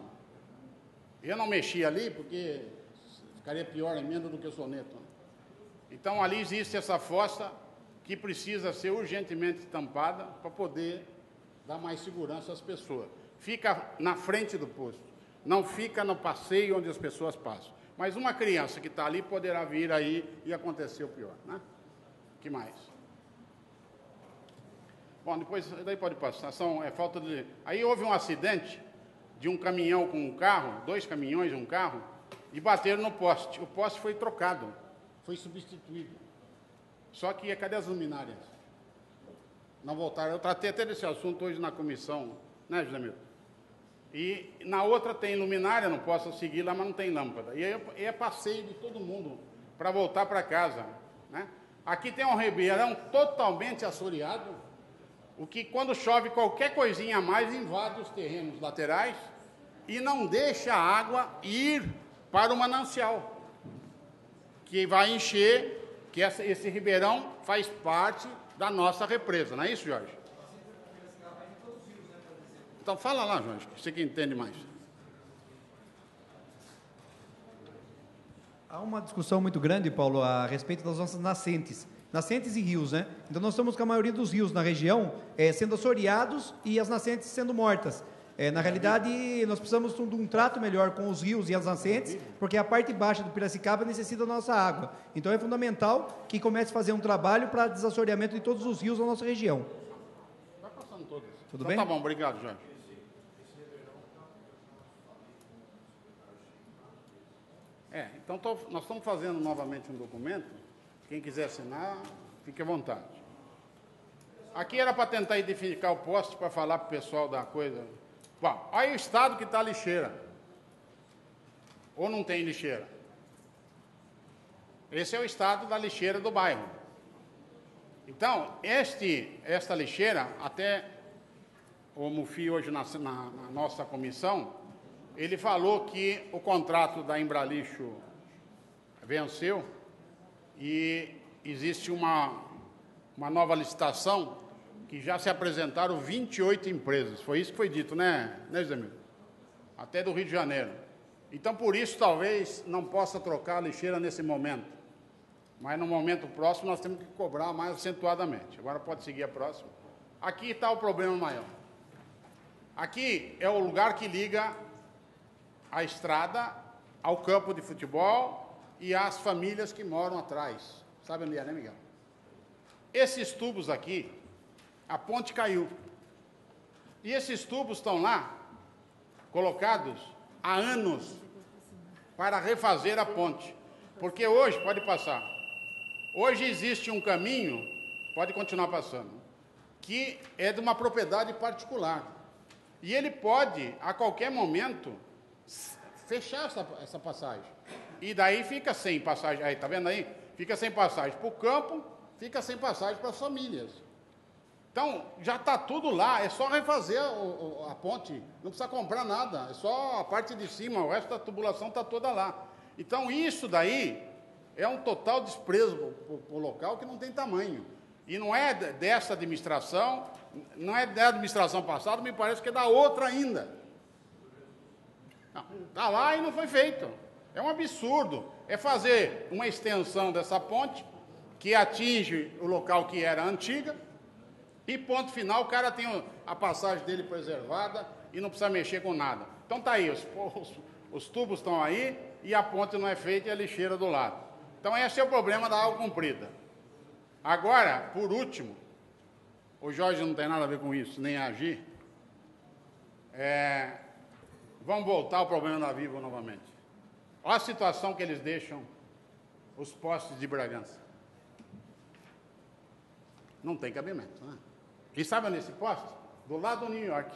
Eu não mexi ali, porque ficaria pior emenda do que o soneto. Então, ali existe essa fossa que precisa ser urgentemente tampada para poder dar mais segurança às pessoas. Fica na frente do posto, não fica no passeio onde as pessoas passam. Mas uma criança que está ali poderá vir aí e acontecer o pior, né? Que mais? Bom, depois, daí pode passar, falta de... Aí houve um acidente de um caminhão com um carro, 2 caminhões e um carro, e bateram no poste. O poste foi trocado, foi substituído. Só que, cadê as luminárias? Não voltaram. Eu tratei até desse assunto hoje na comissão, né, José Milton? E na outra tem luminária, não posso seguir lá, mas não tem lâmpada. E aí é passeio de todo mundo para voltar para casa, né? Aqui tem um ribeirão totalmente assoreado, o que quando chove qualquer coisinha a mais invade os terrenos laterais e não deixa a água ir para o manancial, que vai encher, que esse ribeirão faz parte da nossa represa, não é isso, Jorge? Então fala lá, Jorge, você que entende mais. Há uma discussão muito grande, Paulo, a respeito das nossas nascentes e rios, né? Então nós estamos com a maioria dos rios na região sendo assoreados e as nascentes sendo mortas. Na realidade, nós precisamos de um trato melhor com os rios e as nascentes, porque a parte baixa do Piracicaba necessita da nossa água. Então é fundamental que comece a fazer um trabalho para desassoreamento de todos os rios da nossa região. Vai passando todos. Tudo então, bem? Tá bom, obrigado, Jorge. Então nós estamos fazendo novamente um documento. Quem quiser assinar, fique à vontade. Aqui era para tentar identificar o poste, para falar para o pessoal da coisa. Bom, aí o estado que está a lixeira. Ou não tem lixeira? Esse é o estado da lixeira do bairro. Então, esta lixeira, até o Mufi hoje na nossa comissão, ele falou que o contrato da Embralixo venceu e existe uma nova licitação que já se apresentaram 28 empresas. Foi isso que foi dito, né José Milton? Até do Rio de Janeiro. Então, por isso, talvez não possa trocar a lixeira nesse momento. Mas, no momento próximo, nós temos que cobrar mais acentuadamente. Agora, pode seguir a próxima. Aqui está o problema maior. Aqui é o lugar que liga a estrada ao campo de futebol e às famílias que moram atrás. Sabe onde é, né, Miguel? Esses tubos aqui, a ponte caiu. E esses tubos estão lá, colocados há anos, para refazer a ponte. Porque hoje, pode passar, hoje existe um caminho, pode continuar passando, que é de uma propriedade particular. E ele pode, a qualquer momento, fechar essa passagem. E daí fica sem passagem, aí, tá vendo aí? Fica sem passagem para o campo, fica sem passagem para as famílias. Então, já está tudo lá, é só refazer a ponte, não precisa comprar nada, é só a parte de cima, o resto da tubulação está toda lá. Então, isso daí é um total desprezo para o local que não tem tamanho. E não é dessa administração, não é da administração passada, me parece que é da outra ainda. Está lá e não foi feito. É um absurdo. É fazer uma extensão dessa ponte que atinge o local que era antiga e, ponto final, o cara tem a passagem dele preservada e não precisa mexer com nada. Então está aí, os tubos estão aí e a ponte não é feita e a lixeira do lado. Então esse é o problema da água comprida. Agora, por último, o Jorge não tem nada a ver com isso, nem agir. Vamos voltar ao problema da Vivo novamente. Olha a situação que eles deixam os postes de Bragança. Não tem cabimento, né? E sabe nesse poste? Do lado do New York.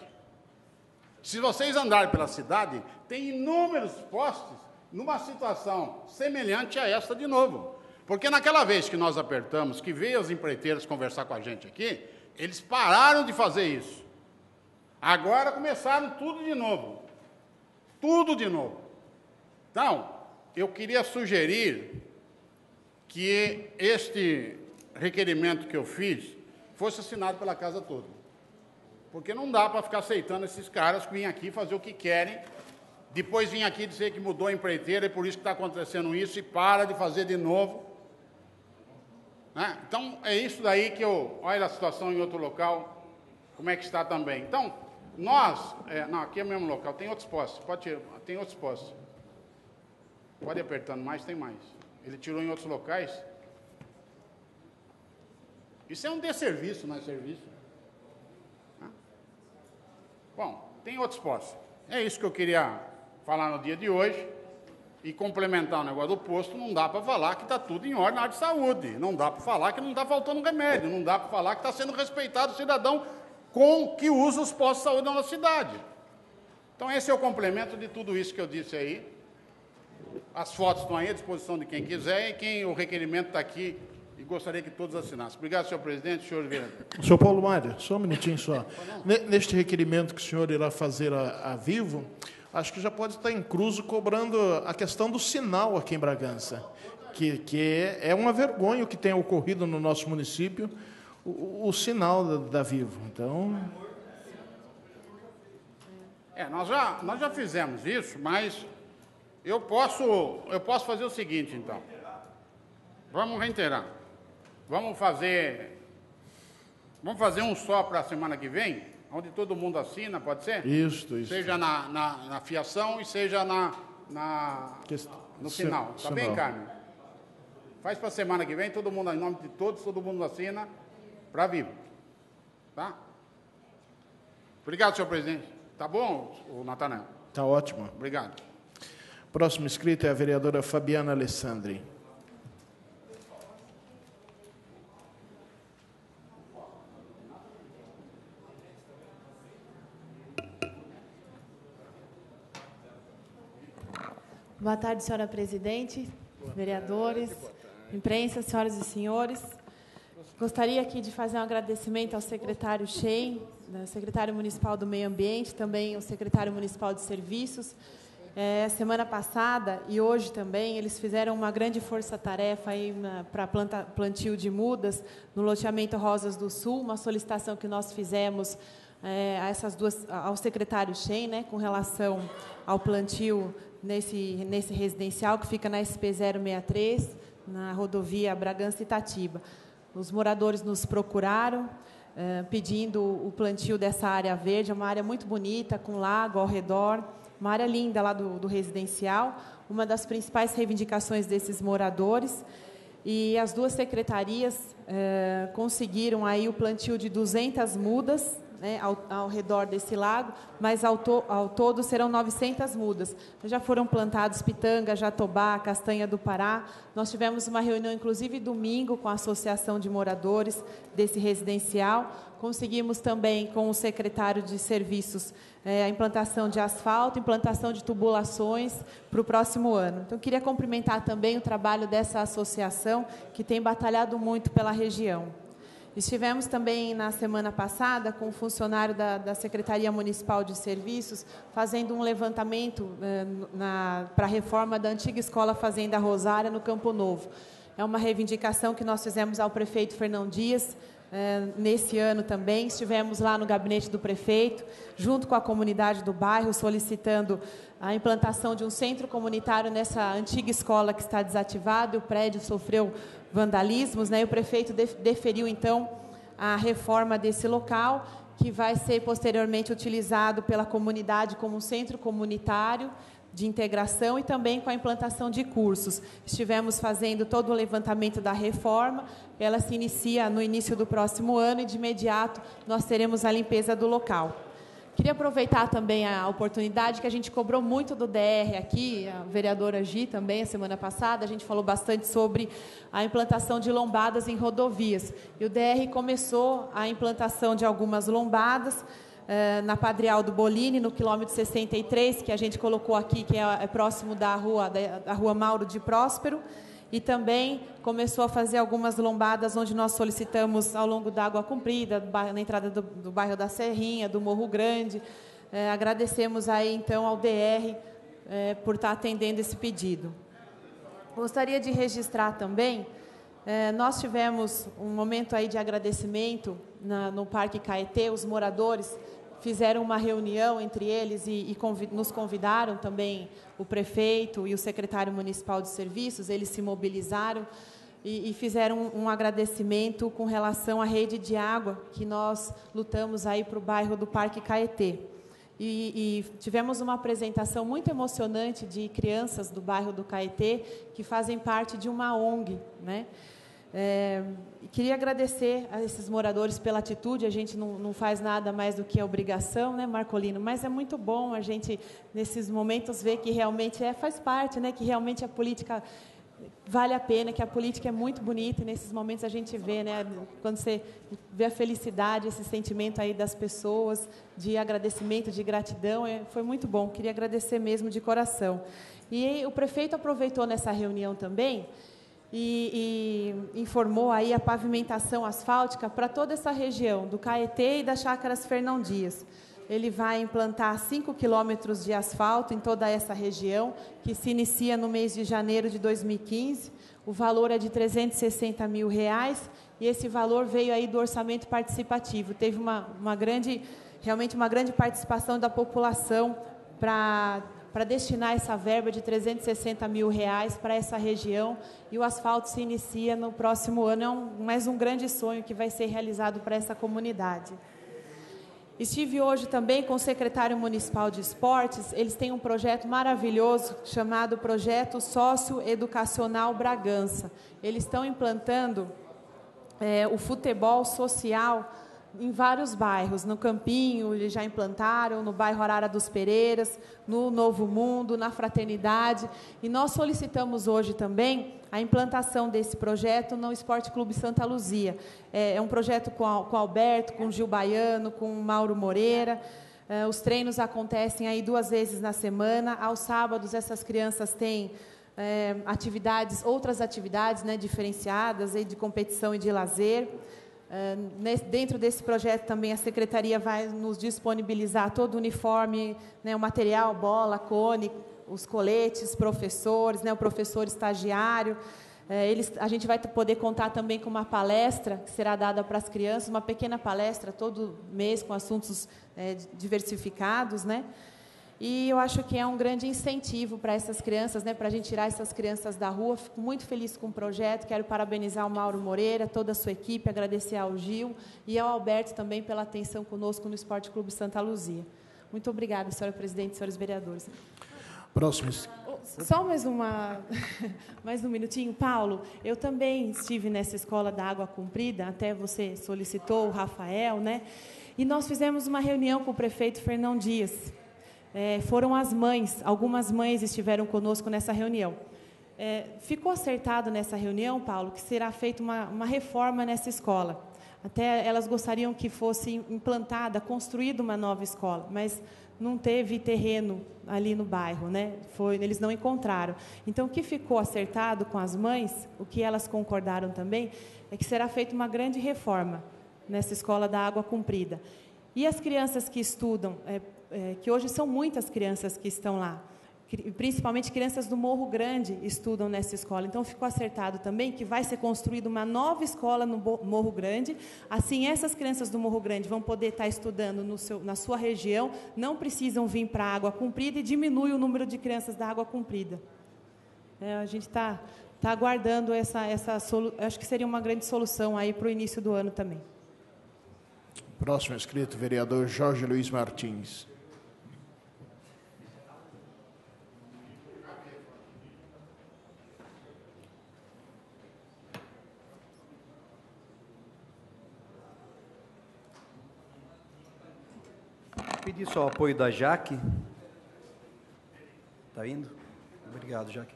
Se vocês andarem pela cidade, tem inúmeros postes numa situação semelhante a esta de novo. Porque naquela vez que nós apertamos, que veio as empreiteiras conversar com a gente aqui, eles pararam de fazer isso. Agora começaram tudo de novo. Tudo de novo. Então, eu queria sugerir que este requerimento que eu fiz fosse assinado pela casa toda. Porque não dá para ficar aceitando esses caras que vêm aqui fazer o que querem, depois vêm aqui dizer que mudou a empreiteira e por isso que está acontecendo isso e para de fazer de novo. Né? Então, é isso daí que olha a situação em outro local, como é que está também. Então, nós... não, aqui é o mesmo local, tem outros postos, tem outros postos. Pode ir apertando mais, tem mais. Ele tirou em outros locais. Isso é um desserviço, não é serviço. Bom, tem outros postos. É isso que eu queria falar no dia de hoje. E complementar o negócio do posto, não dá para falar que está tudo em ordem na área de saúde. Não dá para falar que não está faltando remédio. Não dá para falar que está sendo respeitado o cidadão que usa os postos de saúde na nossa cidade. Então, esse é o complemento de tudo isso que eu disse aí. As fotos estão aí à disposição de quem quiser e o requerimento está aqui e gostaria que todos assinassem. Obrigado, senhor presidente, senhor vereador. Senhor Paulo Mário, só um minutinho só. Neste requerimento que o senhor irá fazer a Vivo, acho que já pode estar incluso cobrando a questão do sinal aqui em Bragança, que é uma vergonha o que tem ocorrido no nosso município, o sinal da Vivo. Então... nós já fizemos isso, mas eu posso fazer o seguinte, então. Vamos reiterar. Vamos fazer um só para a semana que vem, onde todo mundo assina, pode ser? Isso. Seja na fiação e seja no final. Tá bem, Carmen? Faz para a semana que vem, todo mundo, em nome de todos, todo mundo assina para Vivo. Tá? Obrigado, senhor presidente. Tá bom, o Natanael? Tá ótimo. Obrigado. Próximo inscrito é a vereadora Fabiana Alessandri. Boa tarde, senhora presidente, vereadores, imprensa, senhoras e senhores. Gostaria aqui de fazer um agradecimento ao secretário Shein, secretário municipal do Meio Ambiente, também ao secretário municipal de Serviços. Semana passada e hoje também, eles fizeram uma grande força-tarefa para plantio de mudas no loteamento Rosas do Sul, uma solicitação que nós fizemos ao secretário Shein, com relação ao plantio nesse residencial que fica na SP-063, na rodovia Bragança-Itatiba. Os moradores nos procuraram, pedindo o plantio dessa área verde, é uma área muito bonita, com lago ao redor, uma área linda lá do residencial, uma das principais reivindicações desses moradores. E as duas secretarias conseguiram aí o plantio de 200 mudas, né, ao redor desse lago, mas ao todo serão 900 mudas. Já foram plantados pitanga, jatobá, castanha do Pará. Nós tivemos uma reunião, inclusive, domingo, com a Associação de Moradores desse residencial. Conseguimos também, com o secretário de Serviços, a implantação de asfalto, implantação de tubulações para o próximo ano. Então, queria cumprimentar também o trabalho dessa associação, que tem batalhado muito pela região. Estivemos também, na semana passada, com um funcionário da Secretaria Municipal de Serviços, fazendo um levantamento para a reforma da antiga Escola Fazenda Rosária, no Campo Novo. É uma reivindicação que nós fizemos ao prefeito Fernão Dias, nesse ano também. Estivemos lá no gabinete do prefeito, junto com a comunidade do bairro, solicitando a implantação de um centro comunitário nessa antiga escola que está desativada. O prédio sofreu vandalismos, né? E o prefeito deferiu, então, a reforma desse local, que vai ser posteriormente utilizado pela comunidade como um centro comunitário de integração e também com a implantação de cursos. Estivemos fazendo todo o levantamento da reforma, ela se inicia no início do próximo ano e, de imediato, nós teremos a limpeza do local. Queria aproveitar também a oportunidade que a gente cobrou muito do DR aqui, a vereadora Gi também, a semana passada, a gente falou bastante sobre a implantação de lombadas em rodovias. E o DR começou a implantação de algumas lombadas, na Padre Aldo Bolini, no quilômetro 63, que a gente colocou aqui, que é próximo da rua Mauro de Próspero, e também começou a fazer algumas lombadas onde nós solicitamos ao longo da Água Comprida, na entrada do bairro da Serrinha, do Morro Grande. Agradecemos aí, então, ao DR por estar atendendo esse pedido. Gostaria de registrar também, nós tivemos um momento aí de agradecimento no Parque Caetê. Os moradores fizeram uma reunião entre eles e nos convidaram também o prefeito e o secretário municipal de serviços. Eles se mobilizaram e fizeram um agradecimento com relação à rede de água que nós lutamos aí para o bairro do Parque Caetê. E tivemos uma apresentação muito emocionante de crianças do bairro do Caetê que fazem parte de uma ONG, né? Queria agradecer a esses moradores pela atitude. A gente não faz nada mais do que a obrigação, né, Marcolino? Mas é muito bom a gente, nesses momentos, ver que realmente faz parte, né, que realmente a política vale a pena, que a política é muito bonita, e nesses momentos a gente vê, né, quando você vê a felicidade, esse sentimento aí das pessoas, de agradecimento, de gratidão, foi muito bom. Queria agradecer mesmo de coração. E o prefeito aproveitou nessa reunião também e informou aí a pavimentação asfáltica para toda essa região, do Caetê e das Chácaras Fernão Dias. Ele vai implantar 5 quilômetros de asfalto em toda essa região, que se inicia no mês de janeiro de 2015. O valor é de R$360 mil, e esse valor veio aí do orçamento participativo. Teve realmente uma grande participação da população para destinar essa verba de R$360 mil para essa região, e o asfalto se inicia no próximo ano. É mais um grande sonho que vai ser realizado para essa comunidade. Estive hoje também com o secretário municipal de esportes. Eles têm um projeto maravilhoso chamado Projeto Socioeducacional Bragança. Eles estão implantando o futebol social em vários bairros. No Campinho, eles já implantaram, no bairro Arara dos Pereiras, no Novo Mundo, na Fraternidade. E nós solicitamos hoje também a implantação desse projeto no Esporte Clube Santa Luzia. É um projeto com o Alberto, com o Gil Baiano, com o Mauro Moreira. Os treinos acontecem aí 2 vezes na semana. Aos sábados, essas crianças têm outras atividades, né, diferenciadas, aí, de competição e de lazer. Dentro desse projeto também a Secretaria vai nos disponibilizar todo o uniforme, né, o material, bola, cone, os coletes, professores, né, o professor estagiário. A gente vai poder contar também com uma palestra que será dada para as crianças, uma pequena palestra todo mês com assuntos diversificados, né? E eu acho que é um grande incentivo para essas crianças, né, para a gente tirar essas crianças da rua. Fico muito feliz com o projeto, quero parabenizar o Mauro Moreira, toda a sua equipe, agradecer ao Gil e ao Alberto também pela atenção conosco no Esporte Clube Santa Luzia. Muito obrigada, senhora presidente, senhores vereadores. Próximo. Só mais um minutinho. Paulo, eu também estive nessa escola da Água Comprida, até você solicitou, o Rafael, né? E nós fizemos uma reunião com o prefeito Fernão Dias. Foram as mães, algumas mães estiveram conosco nessa reunião. Ficou acertado nessa reunião, Paulo, que será feita uma reforma nessa escola. Até elas gostariam que fosse implantada, construída uma nova escola, mas não teve terreno ali no bairro, né? Eles não encontraram. Então, o que ficou acertado com as mães, o que elas concordaram também, é que será feita uma grande reforma nessa escola da Água Comprida. E as crianças que estudam, que hoje são muitas crianças que estão lá, principalmente crianças do Morro Grande estudam nessa escola. Então, ficou acertado também que vai ser construída uma nova escola no Morro Grande. Assim, essas crianças do Morro Grande vão poder estar estudando na sua região, não precisam vir para a Água Comprida e diminui o número de crianças da Água Comprida. A gente está aguardando acho que seria uma grande solução aí para o início do ano também. Próximo inscrito, vereador Jorge Luiz Martins. Pedir só o apoio da Jaque. Está indo? Obrigado, Jaque.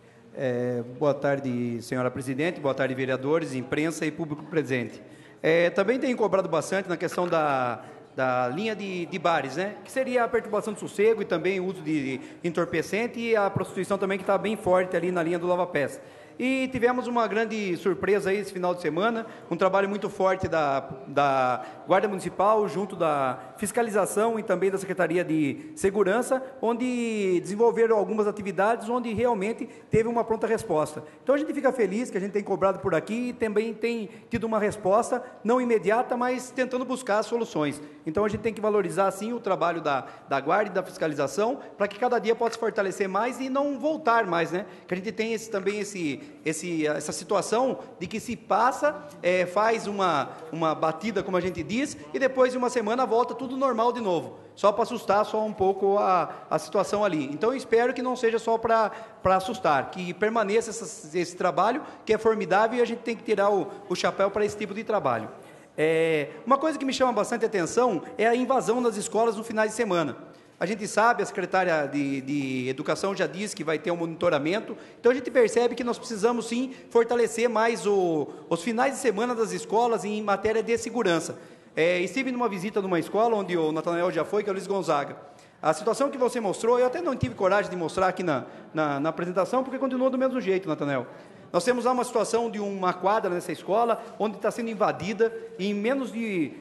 Boa tarde, senhora presidente, boa tarde, vereadores, imprensa e público presente. Também tenho cobrado bastante na questão da linha de bares, né? Que seria a perturbação do sossego e também o uso de entorpecente e a prostituição também, que está bem forte ali na linha do Lava Pés. E tivemos uma grande surpresa aí esse final de semana, um trabalho muito forte da Guarda Municipal, junto da fiscalização e também da Secretaria de Segurança, onde desenvolveram algumas atividades onde realmente teve uma pronta resposta. Então a gente fica feliz que a gente tem cobrado por aqui e também tem tido uma resposta, não imediata, mas tentando buscar soluções. Então a gente tem que valorizar, sim, o trabalho da Guarda e da fiscalização, para que cada dia possa se fortalecer mais e não voltar mais, né? Que a gente tem essa situação de que se passa, faz uma batida, como a gente diz, e depois de uma semana volta tudo normal de novo, só para assustar só um pouco a situação ali. Então eu espero que não seja só para assustar, que permaneça esse trabalho, que é formidável, e a gente tem que tirar o chapéu para esse tipo de trabalho. Uma coisa que me chama bastante atenção é a invasão das escolas no finais de semana. A gente sabe, a secretária de Educação já disse que vai ter um monitoramento, então a gente percebe que nós precisamos sim fortalecer mais os finais de semana das escolas em matéria de segurança. Estive numa visita numa escola onde o Natanael já foi, que é o Luiz Gonzaga. A situação que você mostrou, eu até não tive coragem de mostrar aqui na apresentação, porque continuou do mesmo jeito, Natanael. Nós temos lá uma situação de uma quadra nessa escola, onde está sendo invadida, e em menos de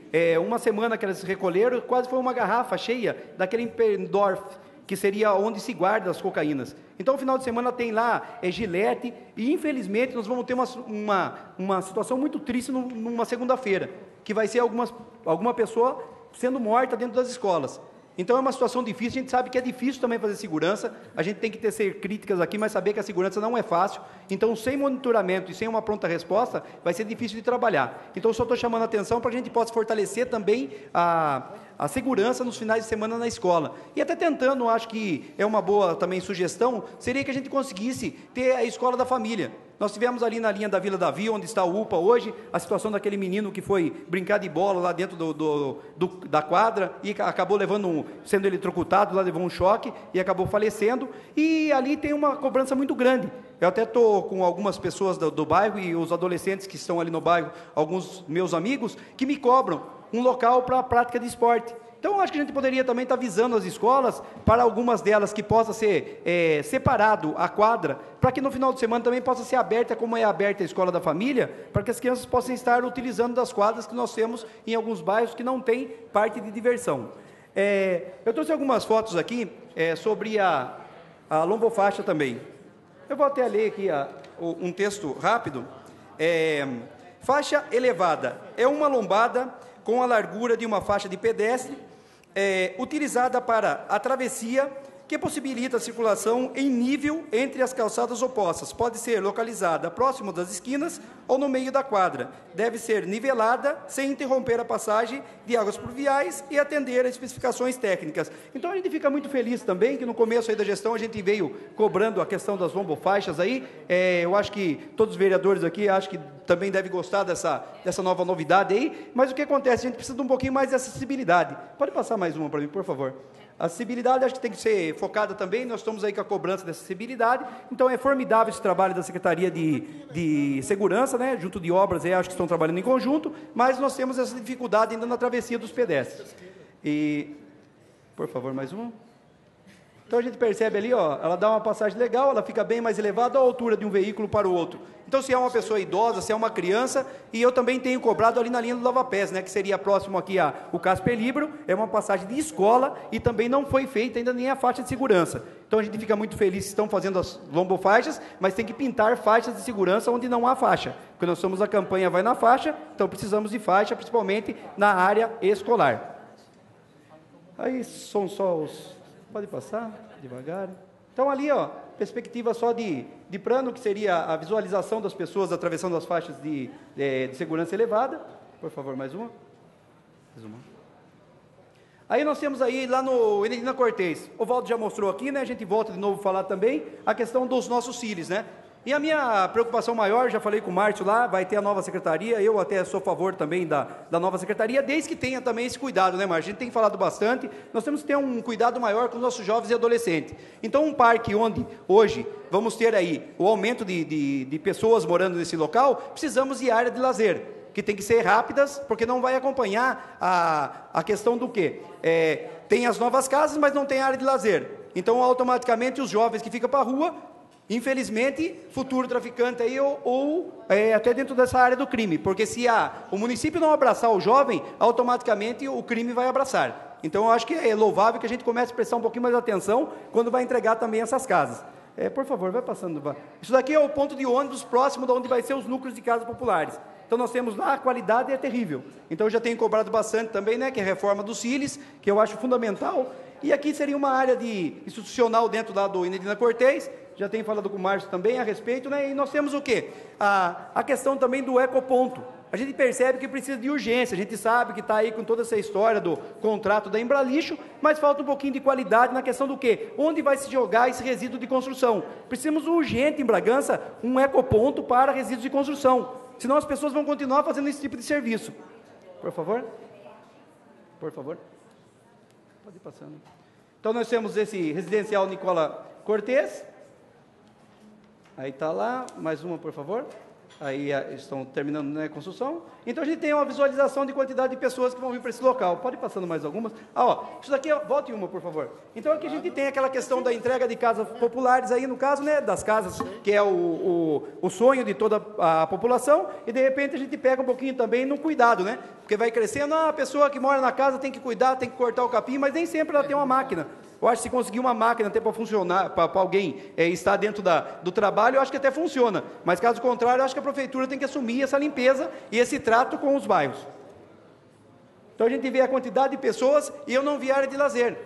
uma semana que eles recolheram, quase foi uma garrafa cheia daquele Impendorf, que seria onde se guarda as cocaínas. Então, no final de semana tem lá Gillette, e infelizmente nós vamos ter uma situação muito triste numa segunda-feira, que vai ser alguma pessoa sendo morta dentro das escolas. Então é uma situação difícil, a gente sabe que é difícil também fazer segurança, a gente tem que ser críticas aqui, mas saber que a segurança não é fácil, então sem monitoramento e sem uma pronta resposta, vai ser difícil de trabalhar. Então eu só estou chamando a atenção para que a gente possa fortalecer também a segurança nos finais de semana na escola. E até tentando, acho que é uma boa também sugestão, seria que a gente conseguisse ter a escola da família. Nós tivemos ali na linha da Vila Davi, onde está o UPA hoje, a situação daquele menino que foi brincar de bola lá dentro da quadra e acabou sendo eletrocutado, lá levou um choque e acabou falecendo. E ali tem uma cobrança muito grande. Eu até estou com algumas pessoas do bairro e os adolescentes que estão ali no bairro, alguns meus amigos, que me cobram um local para a prática de esporte. Então, acho que a gente poderia também estar visando as escolas, para algumas delas que possa ser separado a quadra, para que no final de semana também possa ser aberta, como é aberta a escola da família, para que as crianças possam estar utilizando das quadras que nós temos em alguns bairros que não tem parte de diversão. Eu trouxe algumas fotos aqui sobre a lombofaixa também. Eu vou até ler aqui um texto rápido. Faixa elevada é uma lombada com a largura de uma faixa de pedestre, utilizada para a travessia que possibilita a circulação em nível entre as calçadas opostas. Pode ser localizada próximo das esquinas ou no meio da quadra. Deve ser nivelada sem interromper a passagem de águas pluviais e atender às especificações técnicas. Então, a gente fica muito feliz também que no começo aí da gestão a gente veio cobrando a questão das lombofaixas aí. Eu acho que todos os vereadores aqui acho que também devem gostar dessa nova novidade aí, mas o que acontece? A gente precisa de um pouquinho mais de acessibilidade. Pode passar mais uma para mim, por favor. A acessibilidade acho que tem que ser focada também, nós estamos aí com a cobrança dessa acessibilidade, então é formidável esse trabalho da Secretaria de Segurança, né, junto de obras, acho que estão trabalhando em conjunto, mas nós temos essa dificuldade ainda na travessia dos pedestres. E, por favor, mais uma. Então a gente percebe ali, ó, ela dá uma passagem legal, ela fica bem mais elevada à altura de um veículo para o outro. Então, se é uma pessoa idosa, se é uma criança, e eu também tenho cobrado ali na linha do Lava-Pés, né, que seria próximo aqui o Casper Libro, é uma passagem de escola e também não foi feita ainda nem a faixa de segurança. Então, a gente fica muito feliz que estão fazendo as lombofaixas, mas tem que pintar faixas de segurança onde não há faixa, porque nós somos a campanha Vai na Faixa, então precisamos de faixa, principalmente na área escolar. Aí são só os... Pode passar, devagar. Então, ali, ó, perspectiva só de plano, que seria a visualização das pessoas atravessando as faixas de segurança elevada. Por favor, mais uma. Mais uma. Aí nós temos aí, lá no Enedina Cortez, o Valdo já mostrou aqui, né, a gente volta de novo a falar também, a questão dos nossos CILs, né. E a minha preocupação maior, já falei com o Márcio lá, vai ter a nova secretaria, eu até sou a favor também da nova secretaria, desde que tenha também esse cuidado, né, Márcio? A gente tem falado bastante, nós temos que ter um cuidado maior com os nossos jovens e adolescentes. Então, um parque onde, hoje, vamos ter aí o aumento de pessoas morando nesse local, precisamos de área de lazer, que tem que ser rápidas, porque não vai acompanhar a questão do quê? Tem as novas casas, mas não tem área de lazer. Então, automaticamente, os jovens que ficam para a rua, infelizmente, futuro traficante aí ou até dentro dessa área do crime, porque se o município não abraçar o jovem, automaticamente o crime vai abraçar. Então, eu acho que é louvável que a gente comece a prestar um pouquinho mais de atenção quando vai entregar também essas casas. Por favor, vai passando. Isso daqui é o ponto de ônibus próximo de onde vai ser os núcleos de casas populares. Então, nós temos lá, a qualidade é terrível. Então, eu já tenho cobrado bastante também, né, que é a reforma dos CILs, que eu acho fundamental. E aqui seria uma área institucional dentro lá do Enedina Cortez, já tenho falado com o Márcio também a respeito, né? E nós temos o quê? A questão também do ecoponto. A gente percebe que precisa de urgência, a gente sabe que está aí com toda essa história do contrato da Embralixo, mas falta um pouquinho de qualidade na questão do quê? Onde vai se jogar esse resíduo de construção? Precisamos urgente em Bragança um ecoponto para resíduos de construção, senão as pessoas vão continuar fazendo esse tipo de serviço. Por favor? Por favor? Pode ir passando. Então, nós temos esse residencial Nicola Cortez. Aí está lá, mais uma, por favor. Aí estão terminando, né, a construção. Então, a gente tem uma visualização de quantidade de pessoas que vão vir para esse local. Pode ir passando mais algumas. Isso daqui, volte uma, por favor. Então, aqui a gente tem aquela questão da entrega de casas populares, aí no caso, né, das casas, que é o sonho de toda a população, e de repente a gente pega um pouquinho também no cuidado, né? Porque vai crescendo, a pessoa que mora na casa tem que cuidar, tem que cortar o capim, mas nem sempre ela tem uma máquina. Eu acho que se conseguir uma máquina até para funcionar, para alguém estar dentro do trabalho, eu acho que até funciona. Mas caso contrário, eu acho que a prefeitura tem que assumir essa limpeza e esse trato com os bairros. Então a gente vê a quantidade de pessoas e eu não vi a área de lazer.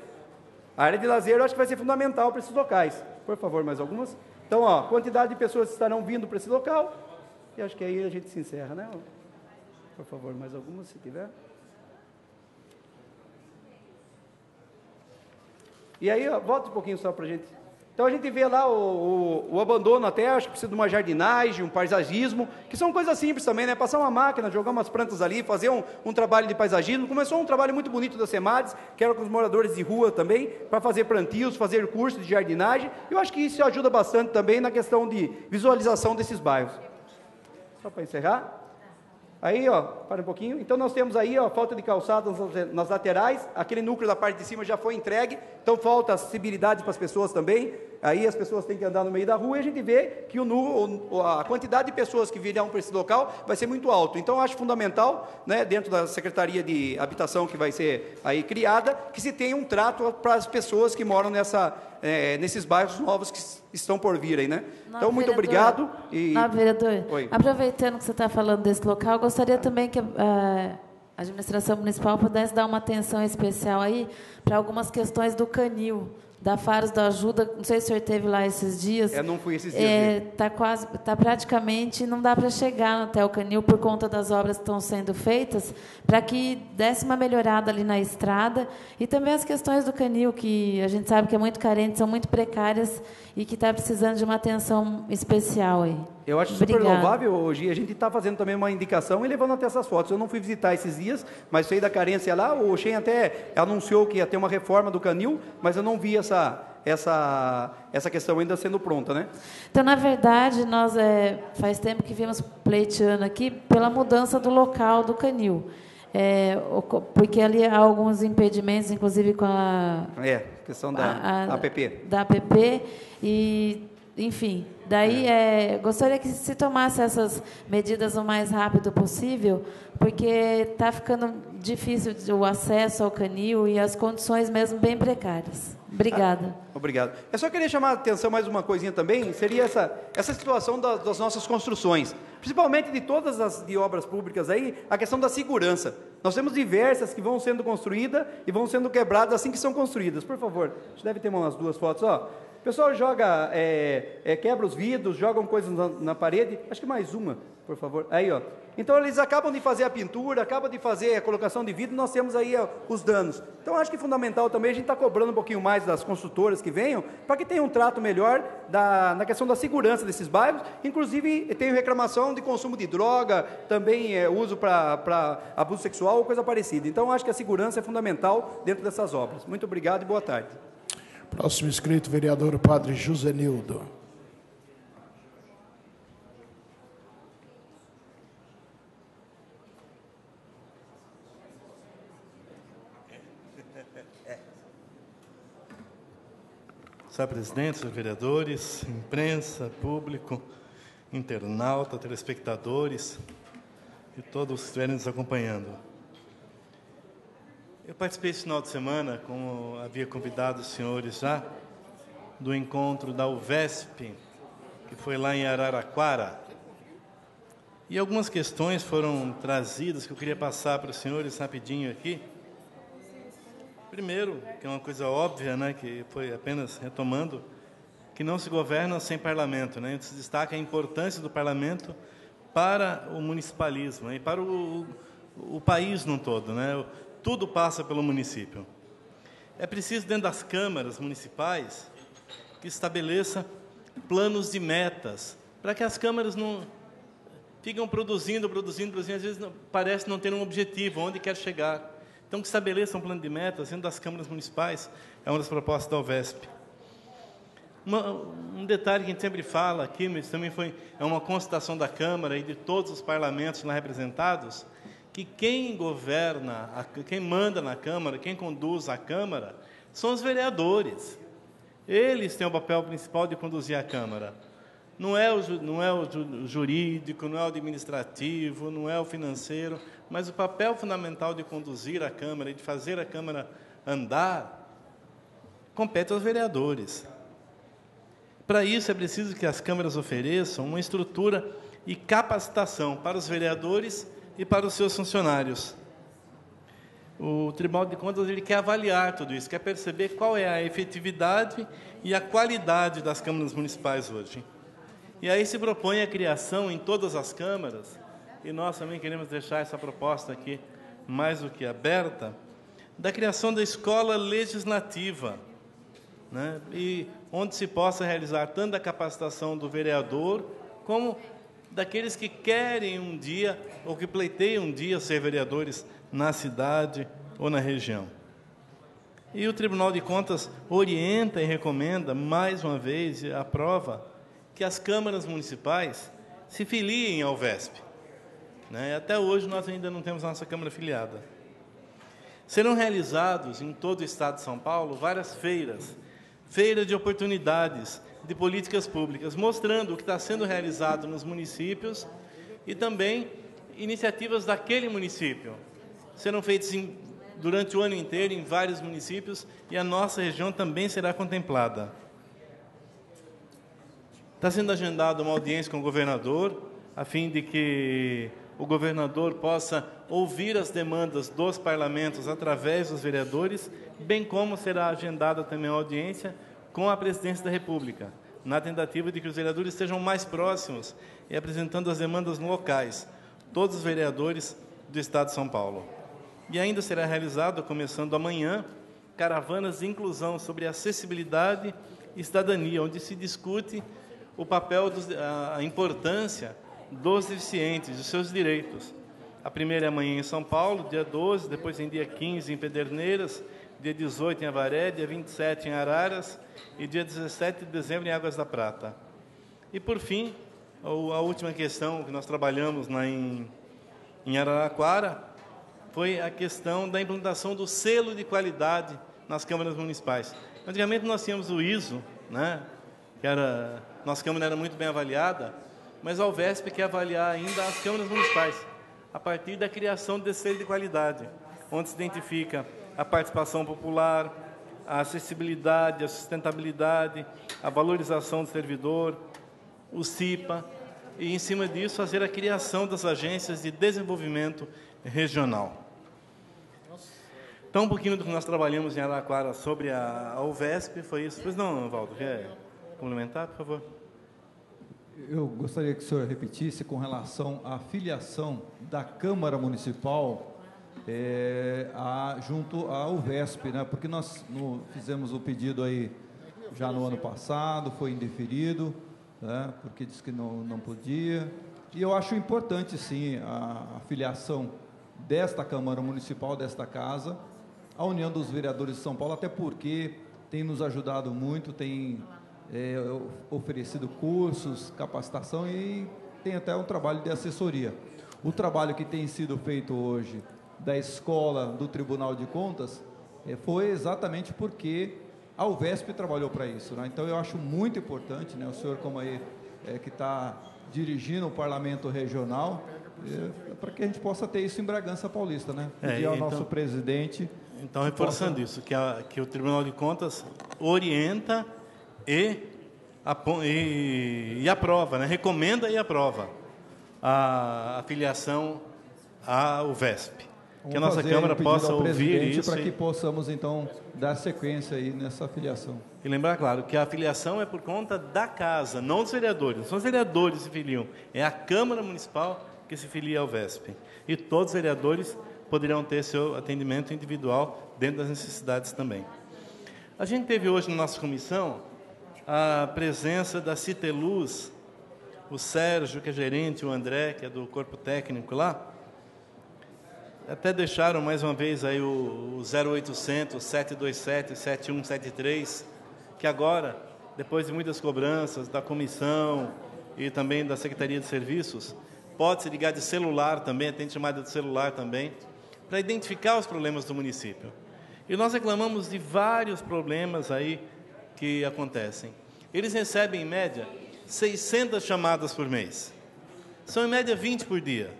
A área de lazer eu acho que vai ser fundamental para esses locais. Por favor, mais algumas. Então, quantidade de pessoas que estarão vindo para esse local. E acho que aí a gente se encerra, né? Por favor, mais algumas, se tiver. E aí, volta um pouquinho só para a gente. Então, a gente vê lá o abandono até, acho que precisa de uma jardinagem, um paisagismo, que são coisas simples também, né? Passar uma máquina, jogar umas plantas ali, fazer um trabalho de paisagismo. Começou um trabalho muito bonito da SEMADES, que era com os moradores de rua também, para fazer plantios, fazer cursos de jardinagem. Eu acho que isso ajuda bastante também na questão de visualização desses bairros. Só para encerrar. Aí, para um pouquinho. Então, nós temos aí, falta de calçadas nas laterais. Aquele núcleo da parte de cima já foi entregue. Então, falta acessibilidade para as pessoas também. Aí, as pessoas têm que andar no meio da rua e a gente vê que a quantidade de pessoas que virão para esse local vai ser muito alto. Então, eu acho fundamental, né, dentro da Secretaria de Habitação que vai ser aí criada, que se tenha um trato para as pessoas que moram nesses bairros novos que estão por vir aí, né? Então, muito obrigado. Vereador, Oi. aproveitando que você está falando desse local, eu gostaria também que a administração municipal pudesse dar uma atenção especial aí para algumas questões do canil, da Faros da Ajuda, não sei se o senhor esteve lá esses dias. Não fui esses dias. Tá praticamente, não dá para chegar até o canil por conta das obras que estão sendo feitas, para que desse uma melhorada ali na estrada, e também as questões do canil, que a gente sabe que é muito carente, são muito precárias e que está precisando de uma atenção especial aí. Eu acho super louvável hoje. A gente está fazendo também uma indicação e levando até essas fotos. Eu não fui visitar esses dias, mas sei da carência lá. O Xen até anunciou que ia ter uma reforma do canil, mas eu não vi essa questão ainda sendo pronta, né? Então, na verdade, nós faz tempo que viemos pleiteando aqui pela mudança do local do canil. Porque ali há alguns impedimentos, inclusive com a... questão da APP. Da APP e... Enfim, daí gostaria que se tomasse essas medidas o mais rápido possível, porque está ficando difícil o acesso ao canil e as condições mesmo bem precárias. Obrigada. Obrigado. Eu só queria chamar a atenção mais uma coisinha também, seria essa situação das nossas construções, principalmente de todas as de obras públicas aí, a questão da segurança. Nós temos diversas que vão sendo construídas e vão sendo quebradas assim que são construídas. Por favor, a gente deve ter umas 2 fotos, ó. O pessoal joga, quebra os vidros, jogam coisas na parede. Acho que mais uma, por favor. Aí, ó. Então, eles acabam de fazer a pintura, acabam de fazer a colocação de vidro, nós temos aí os danos. Então, acho que é fundamental também a gente está cobrando um pouquinho mais das construtoras que venham, para que tenham um trato melhor na questão da segurança desses bairros. Inclusive, tenho reclamação de consumo de droga, também uso para abuso sexual ou coisa parecida. Então, acho que a segurança é fundamental dentro dessas obras. Muito obrigado e boa tarde. Próximo inscrito, vereador Padre Josenildo. Senhor presidente, senhores vereadores, imprensa, público, internauta, telespectadores e todos que estiverem nos acompanhando. Eu participei esse final de semana, como havia convidado os senhores já, do encontro da UVESP, que foi lá em Araraquara. E algumas questões foram trazidas que eu queria passar para os senhores rapidinho aqui. Primeiro, que é uma coisa óbvia, né, que foi apenas retomando, que não se governa sem parlamento, né? Se destaca a importância do parlamento para o municipalismo, né, e para o país num todo, né? Tudo passa pelo município. É preciso, dentro das câmaras municipais, que estabeleça planos de metas, para que as câmaras não ficam produzindo, às vezes parece não ter um objetivo, onde quer chegar. Então, que estabeleça um plano de metas dentro das câmaras municipais, é uma das propostas da UVESP. Um detalhe que a gente sempre fala aqui, mas também é uma constatação da Câmara e de todos os parlamentos lá representados, que quem governa, quem manda na Câmara, quem conduz a Câmara, são os vereadores. Eles têm o papel principal de conduzir a Câmara. Não é o jurídico, não é o administrativo, não é o financeiro, mas o papel fundamental de conduzir a Câmara e de fazer a Câmara andar compete aos vereadores. Para isso, é preciso que as câmaras ofereçam uma estrutura e capacitação para os vereadores e para os seus funcionários. O Tribunal de Contas ele quer avaliar tudo isso, quer perceber qual é a efetividade e a qualidade das câmaras municipais hoje. E aí se propõe a criação em todas as câmaras, e nós também queremos deixar essa proposta aqui mais do que aberta, da criação da escola legislativa, né? E onde se possa realizar tanto a capacitação do vereador, como daqueles que querem um dia, ou que pleiteiam um dia ser vereadores na cidade ou na região. E o Tribunal de Contas orienta e recomenda, mais uma vez, e aprova, que as câmaras municipais se filiem ao VESP. Né? Até hoje nós ainda não temos a nossa Câmara filiada. Serão realizados em todo o Estado de São Paulo várias feiras de oportunidades de políticas públicas, mostrando o que está sendo realizado nos municípios e também iniciativas daquele município. Serão feitas durante o ano inteiro em vários municípios e a nossa região também será contemplada. Está sendo agendada uma audiência com o governador, a fim de que o governador possa ouvir as demandas dos parlamentos através dos vereadores, bem como será agendada também a audiência com a Presidência da República, na tentativa de que os vereadores estejam mais próximos e apresentando as demandas locais, todos os vereadores do Estado de São Paulo. E ainda será realizado, começando amanhã, caravanas de inclusão sobre acessibilidade e cidadania, onde se discute o papel, a importância dos deficientes, dos seus direitos. A primeira é amanhã em São Paulo, dia 12, depois em dia 15 em Pederneiras, dia 18 em Avaré, dia 27 em Araras e dia 17 de dezembro em Águas da Prata. E, por fim, a última questão que nós trabalhamos em Araraquara foi a questão da implantação do selo de qualidade nas câmaras municipais. Antigamente nós tínhamos o ISO, né, nossa Câmara era muito bem avaliada, mas a UVESP quer avaliar ainda as câmaras municipais, a partir da criação desse selo de qualidade, onde se identifica a participação popular, a acessibilidade, a sustentabilidade, a valorização do servidor, o CIPA, e, em cima disso, fazer a criação das agências de desenvolvimento regional. Então, um pouquinho do que nós trabalhamos em Araraquara sobre a UVESP foi isso. Pois não, Valdo, quer complementar, por favor? Eu gostaria que o senhor repetisse com relação à filiação da Câmara Municipal junto à UVESP, né? Porque nós fizemos o pedido aí já no ano passado, foi indeferido, né? Porque disse que não podia. E eu acho importante, sim, a filiação desta Câmara Municipal, desta casa, à União dos Vereadores de São Paulo, até porque tem nos ajudado muito, tem oferecido cursos, capacitação e tem até um trabalho de assessoria. O trabalho que tem sido feito hoje da escola do Tribunal de Contas foi exatamente porque a UVESP trabalhou para isso, né? Então eu acho muito importante, né, o senhor como aí que está dirigindo o Parlamento Regional, para que a gente possa ter isso em Bragança Paulista, né? Pedir ao nosso presidente. Então, reforçando isso, que o Tribunal de Contas orienta e aprova, né? Recomenda e aprova a filiação à UVESP. Que a nossa Câmara possa ouvir isso. Para que possamos, então, dar sequência aí nessa filiação. E lembrar, claro, que a filiação é por conta da casa, não dos vereadores. Não são os vereadores que se filiam, é a Câmara Municipal que se filia ao VESP. E todos os vereadores poderão ter seu atendimento individual dentro das necessidades também. A gente teve hoje na nossa comissão a presença da Citeluz, o Sérgio, que é gerente, o André, que é do corpo técnico lá. Até deixaram mais uma vez aí o 0800 727 7173, que agora, depois de muitas cobranças da comissão e também da Secretaria de Serviços, pode se ligar de celular também, atende chamada de celular também, para identificar os problemas do município. E nós reclamamos de vários problemas aí que acontecem. Eles recebem, em média, 600 chamadas por mês. São, em média, 20 por dia.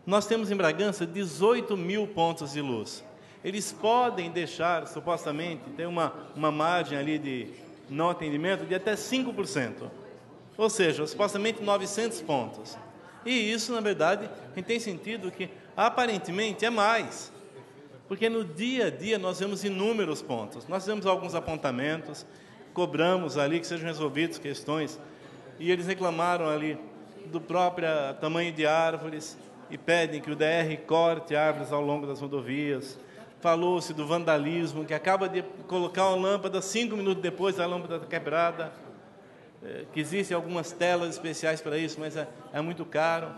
Nós temos em Bragança 18 mil pontos de luz. Eles podem deixar, supostamente, ter uma margem ali de não atendimento de até 5%. Ou seja, supostamente 900 pontos. E isso, na verdade, a gente tem sentido que, aparentemente, é mais. Porque no dia a dia nós vemos inúmeros pontos. Nós temos alguns apontamentos, cobramos ali que sejam resolvidas questões, e eles reclamaram ali do próprio tamanho de árvores e pedem que o DR corte árvores ao longo das rodovias. Falou-se do vandalismo, que acaba de colocar uma lâmpada 5 minutos depois da lâmpada está quebrada, que existem algumas telas especiais para isso, mas é muito caro.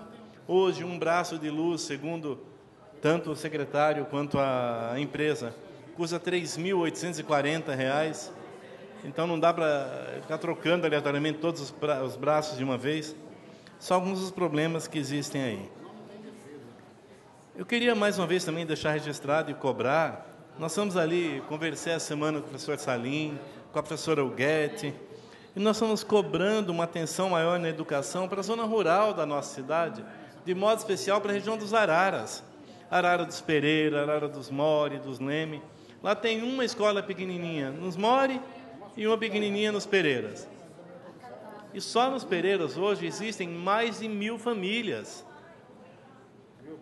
Hoje, um braço de luz, segundo tanto o secretário quanto a empresa, custa R$ 3.840. Então, não dá para ficar trocando aleatoriamente todos os braços de uma vez. São alguns dos problemas que existem aí. Eu queria, mais uma vez, também deixar registrado e cobrar. Nós estamos ali, conversei essa semana com o professor Salim, com a professora Huguete, e nós estamos cobrando uma atenção maior na educação para a zona rural da nossa cidade, de modo especial para a região dos Araras. Arara dos Pereira, Arara dos More, dos Leme. Lá tem uma escola pequenininha nos More e uma pequenininha nos Pereiras. E só nos Pereiras hoje existem mais de 1.000 famílias.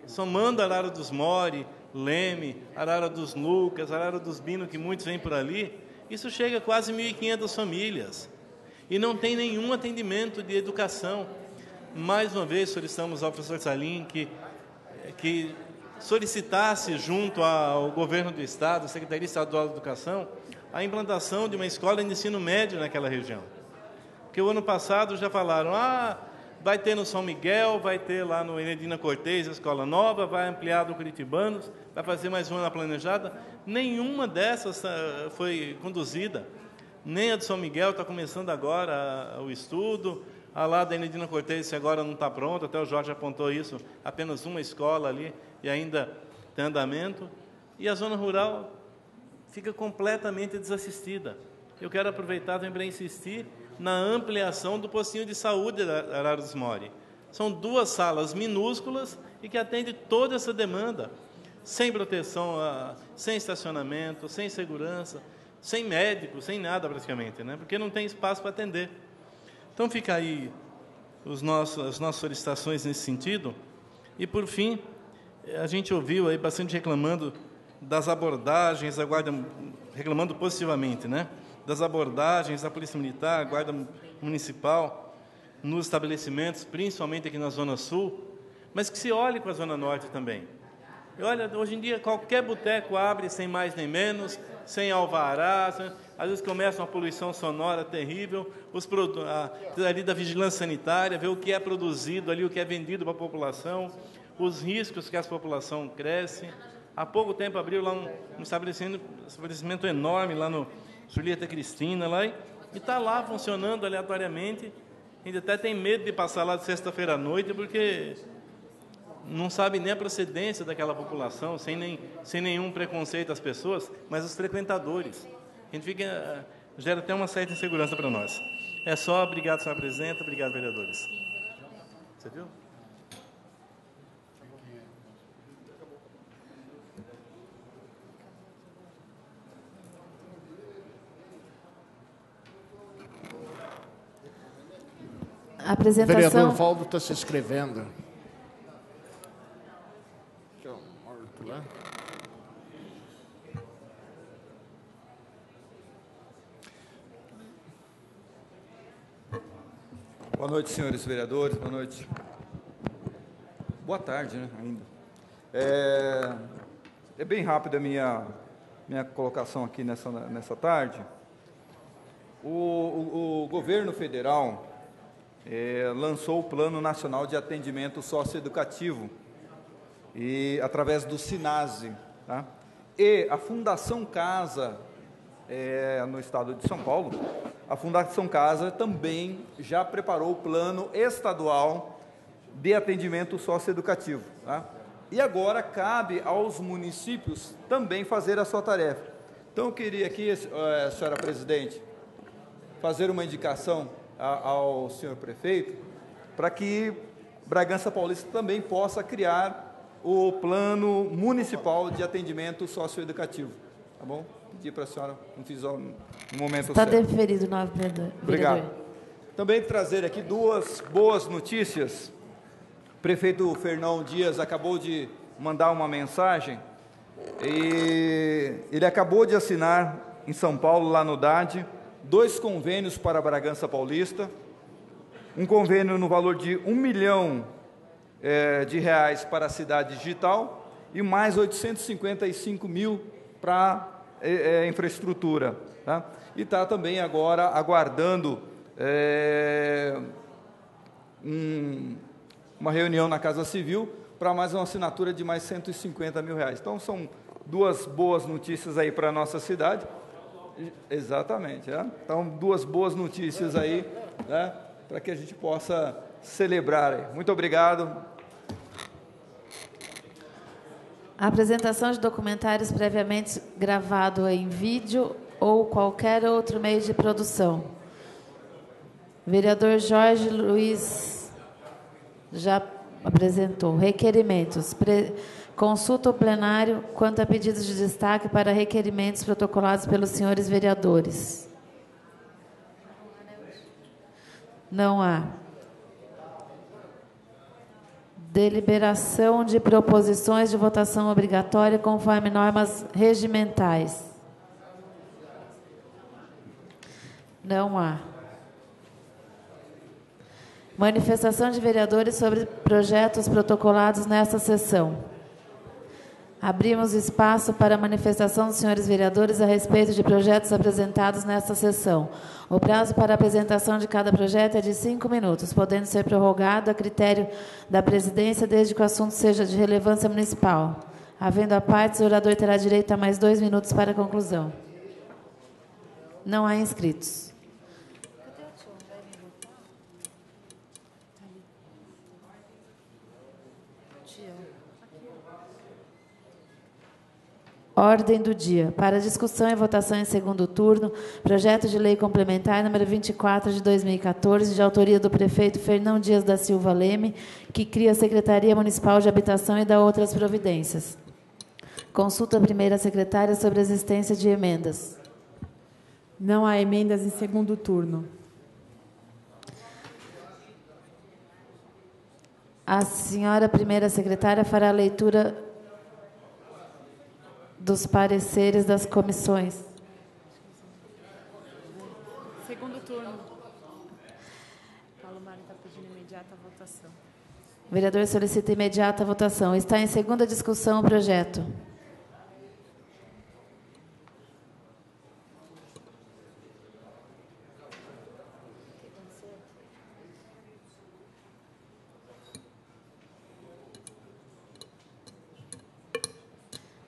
Somando Arara dos Mori, Leme, Arara dos Lucas, Arara dos Bino, que muitos vêm por ali, isso chega a quase 1.500 famílias. E não tem nenhum atendimento de educação. Mais uma vez, solicitamos ao professor Salim que solicitasse junto ao governo do Estado, à Secretaria Estadual de Educação, a implantação de uma escola de ensino médio naquela região. Porque o ano passado já falaram, vai ter no São Miguel, vai ter lá no Enedina Cortez, a escola nova, vai ampliar do Curitibanos, vai fazer mais uma planejada. Nenhuma dessas foi conduzida. Nem a do São Miguel está começando agora o estudo. A lá da Enedina Cortez agora não está pronta, até o Jorge apontou isso, apenas uma escola ali e ainda tem andamento. E a zona rural fica completamente desassistida. Eu quero aproveitar também para insistir na ampliação do postinho de saúde da Arara dos Mori. São 2 salas minúsculas e que atendem toda essa demanda, sem proteção, sem estacionamento, sem segurança, sem médico, sem nada praticamente, né? Porque não tem espaço para atender. Então fica aí as nossas solicitações nesse sentido. E, por fim, a gente ouviu aí bastante reclamando das abordagens, reclamando positivamente, né? Das abordagens da Polícia Militar, Guarda Municipal, nos estabelecimentos, principalmente aqui na Zona Sul, mas que se olhe para a Zona Norte também. E olha, hoje em dia, qualquer boteco abre sem mais nem menos, sem alvará, às vezes começa uma poluição sonora terrível, ali da vigilância sanitária, ver o que é produzido ali, o que é vendido para a população, os riscos que a população cresce. Há pouco tempo abriu lá um estabelecimento enorme lá no Julieta Cristina, lá, e está lá funcionando aleatoriamente. A gente até tem medo de passar lá de sexta-feira à noite, porque não sabe nem a procedência daquela população, sem nenhum preconceito às pessoas, mas os frequentadores. A gente gera até uma certa insegurança para nós. É só, obrigado, senhora presidenta, obrigado, vereadores. Você viu? A apresentação... O vereador Valdo está se inscrevendo. Boa noite, senhores vereadores. Boa noite. Boa tarde, né, ainda. É bem rápida a minha colocação aqui nessa tarde. O governo federal lançou o Plano Nacional de Atendimento Socioeducativo, e através do SINASE, tá? E a Fundação Casa, no estado de São Paulo, a Fundação Casa também já preparou o Plano Estadual de Atendimento Socioeducativo, tá? E agora cabe aos municípios também fazer a sua tarefa. Então, eu queria aqui, senhora presidente, fazer uma indicação ao senhor prefeito, para que Bragança Paulista também possa criar o Plano Municipal de Atendimento Socioeducativo. Tá bom? Pedi para a senhora, não fiz no momento certo. Está deferido, novo vereador. Obrigado. Também trazer aqui 2 boas notícias. O prefeito Fernão Dias acabou de mandar uma mensagem, e ele acabou de assinar em São Paulo, lá no DAD, 2 convênios para Bragança Paulista, um convênio no valor de R$1 milhão para a cidade digital e mais 855 mil para infraestrutura, tá? E está também agora aguardando uma reunião na Casa Civil para mais uma assinatura de mais R$150 mil. Então, são 2 boas notícias aí para a nossa cidade. Exatamente. Então, 2 boas notícias aí, né, para que a gente possa celebrar. Muito obrigado. A apresentação de documentários previamente gravado em vídeo ou qualquer outro meio de produção. Vereador Jorge Luiz já apresentou. Requerimentos. Consulta o plenário quanto a pedidos de destaque para requerimentos protocolados pelos senhores vereadores. Não há. Deliberação de proposições de votação obrigatória conforme normas regimentais. Não há. Manifestação de vereadores sobre projetos protocolados nesta sessão. Abrimos espaço para a manifestação dos senhores vereadores a respeito de projetos apresentados nesta sessão. O prazo para a apresentação de cada projeto é de 5 minutos, podendo ser prorrogado a critério da presidência, desde que o assunto seja de relevância municipal. Havendo a partes, o orador terá direito a mais 2 minutos para a conclusão. Não há inscritos. Ordem do dia. Para discussão e votação em segundo turno, projeto de lei complementar número 24 de 2014, de autoria do prefeito Fernão Dias da Silva Leme, que cria a Secretaria Municipal de Habitação e dá outras providências. Consulta a primeira secretária sobre a existência de emendas. Não há emendas em segundo turno. A senhora primeira secretária fará a leitura dos pareceres das comissões. Segundo turno. Paulo Mário está pedindo imediata votação. O vereador solicita imediata votação. Está em segunda discussão o projeto.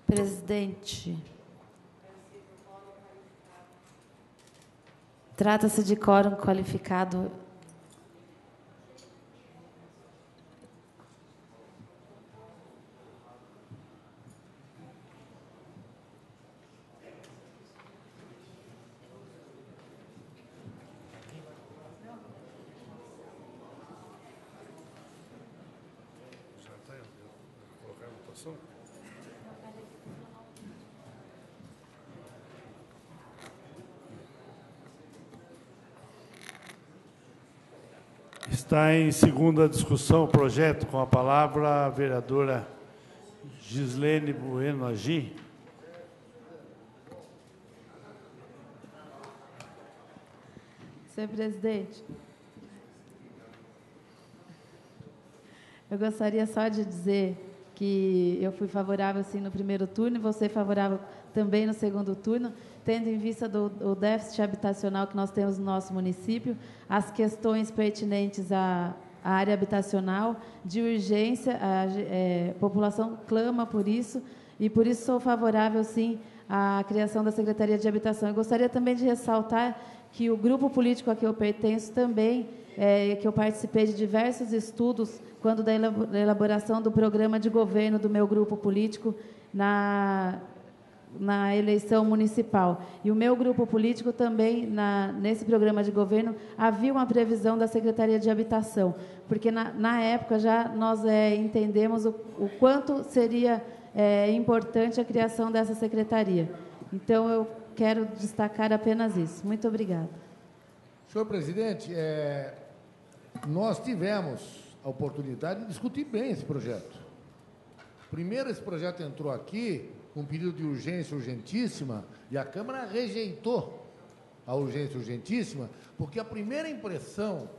Presidente, trata-se de quórum qualificado. Já está colocar a votação? Está em segunda discussão o projeto, com a palavra a vereadora Gislene Bueno Agi. Senhor presidente, eu gostaria só de dizer que eu fui favorável sim no primeiro turno e vou ser favorável também no segundo turno, tendo em vista o déficit habitacional que nós temos no nosso município, as questões pertinentes à área habitacional, de urgência, a população clama por isso, e por isso sou favorável, sim, à criação da Secretaria de Habitação. Eu gostaria também de ressaltar que o grupo político a que eu pertenço também, que eu participei de diversos estudos, quando da elaboração do programa de governo do meu grupo político na eleição municipal. E o meu grupo político também, nesse programa de governo, havia uma previsão da Secretaria de Habitação, porque na época já nós entendemos o quanto seria importante a criação dessa secretaria. Então, eu quero destacar apenas isso. Muito obrigada. Senhor presidente, nós tivemos a oportunidade de discutir bem esse projeto. Primeiro, esse projeto entrou aqui com um pedido de urgência urgentíssima e a Câmara rejeitou a urgência urgentíssima, porque a primeira impressão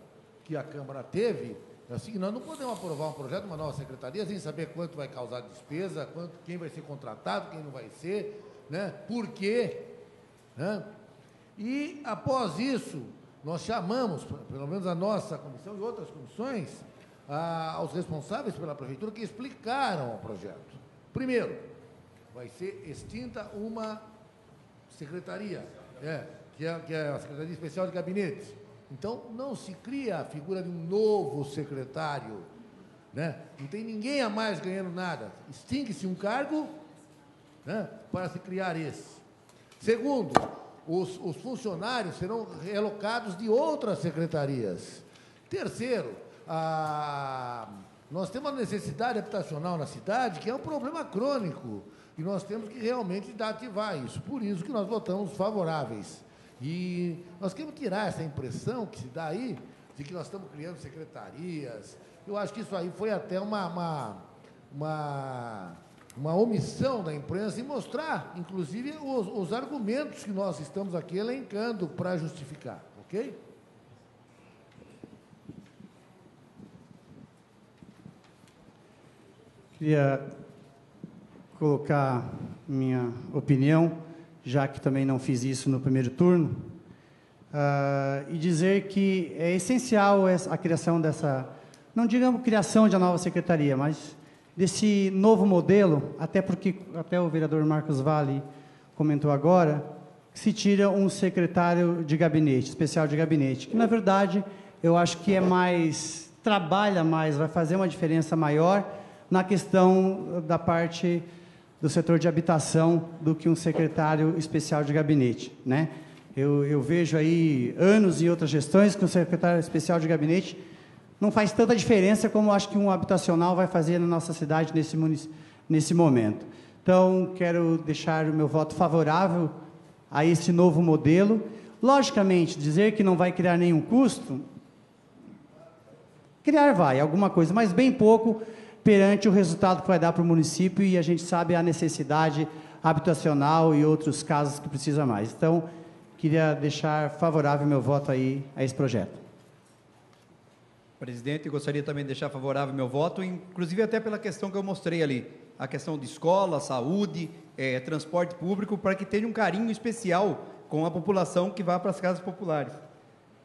que a Câmara teve é assim, que nós não podemos aprovar um projeto de uma nova secretaria sem saber quanto vai causar despesa, quem vai ser contratado, quem não vai ser, né? Por quê? Né? E, após isso, nós chamamos, pelo menos a nossa comissão e outras comissões, aos responsáveis pela prefeitura que explicaram o projeto. Primeiro, vai ser extinta uma secretaria, que é a Secretaria Especial de Gabinete. Então, não se cria a figura de um novo secretário, né? Não tem ninguém a mais ganhando nada. Extingue-se um cargo, né, para se criar esse. Segundo, os funcionários serão realocados de outras secretarias. Terceiro, nós temos uma necessidade habitacional na cidade que é um problema crônico e nós temos que realmente ativar isso. Por isso que nós votamos favoráveis. E nós queremos tirar essa impressão que se dá aí, de que nós estamos criando secretarias. Eu acho que isso aí foi até uma omissão da imprensa em mostrar, inclusive, os argumentos que nós estamos aqui elencando para justificar, ok? Queria colocar minha opinião, já que também não fiz isso no primeiro turno, e dizer que é essencial a criação dessa, não digamos criação de uma nova secretaria, mas desse novo modelo, até porque até o vereador Marcos Valle comentou agora, que se tira um secretário de gabinete, especial de gabinete, que na verdade eu acho que é mais, trabalha mais, vai fazer uma diferença maior na questão da parte do setor de habitação do que um secretário especial de gabinete, né? Eu vejo aí anos e outras gestões que um secretário especial de gabinete não faz tanta diferença como acho que um habitacional vai fazer na nossa cidade nesse momento. Então, quero deixar o meu voto favorável a esse novo modelo. Logicamente, dizer que não vai criar nenhum custo, criar vai, alguma coisa, mas bem pouco perante o resultado que vai dar para o município, e a gente sabe a necessidade habitacional e outros casos que precisa mais. Então, queria deixar favorável meu voto aí a esse projeto. Presidente, gostaria também de deixar favorável meu voto, inclusive até pela questão que eu mostrei ali, a questão de escola, saúde, transporte público, para que tenha um carinho especial com a população que vá para as casas populares.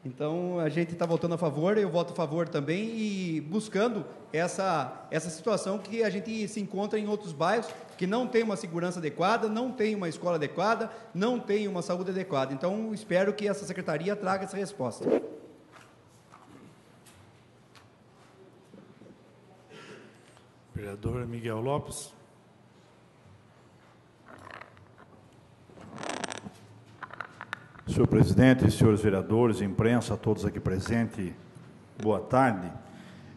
Então, a gente está votando a favor, eu voto a favor também, e buscando essa situação que a gente se encontra em outros bairros, que não tem uma segurança adequada, não tem uma escola adequada, não tem uma saúde adequada. Então, espero que essa secretaria traga essa resposta. Vereador Miguel Lopes. Senhor presidente, senhores vereadores, imprensa, todos aqui presentes, boa tarde.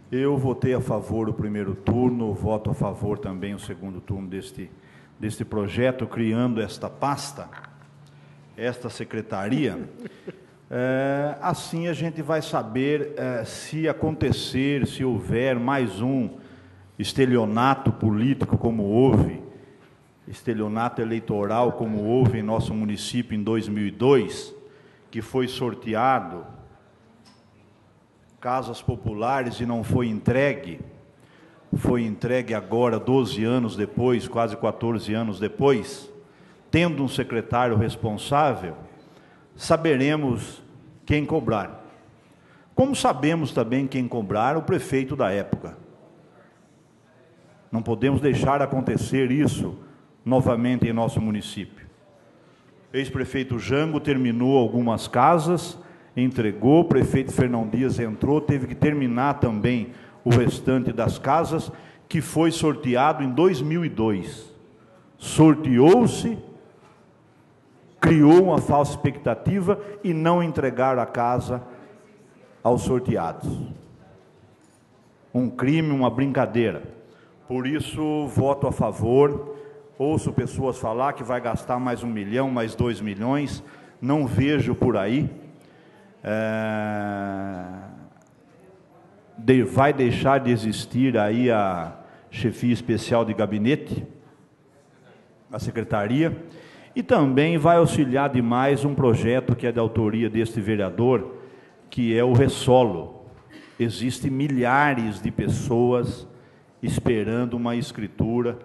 Eu votei a favor do primeiro turno, voto a favor também o segundo turno deste projeto, criando esta pasta, esta secretaria. Assim a gente vai saber se acontecer, se houver mais um estelionato político como houve, estelionato eleitoral como houve em nosso município em 2002, que foi sorteado casas populares e não foi entregue agora 12 anos depois, quase 14 anos depois, tendo um secretário responsável, saberemos quem cobrar. Como sabemos também quem cobrar, o prefeito da época. Não podemos deixar acontecer isso novamente em nosso município. Ex-prefeito Jango terminou algumas casas, entregou, o prefeito Fernão Dias entrou, teve que terminar também o restante das casas, que foi sorteado em 2002. Sorteou-se, criou uma falsa expectativa e não entregaram a casa aos sorteados. Um crime, uma brincadeira. Por isso, voto a favor. Ouço pessoas falar que vai gastar mais 1 milhão, mais 2 milhões. Não vejo por aí. Vai deixar de existir aí a chefia especial de gabinete, a secretaria, e também vai auxiliar demais um projeto que é da autoria deste vereador, que é o Ressolo. Existem milhares de pessoas esperando uma escritura,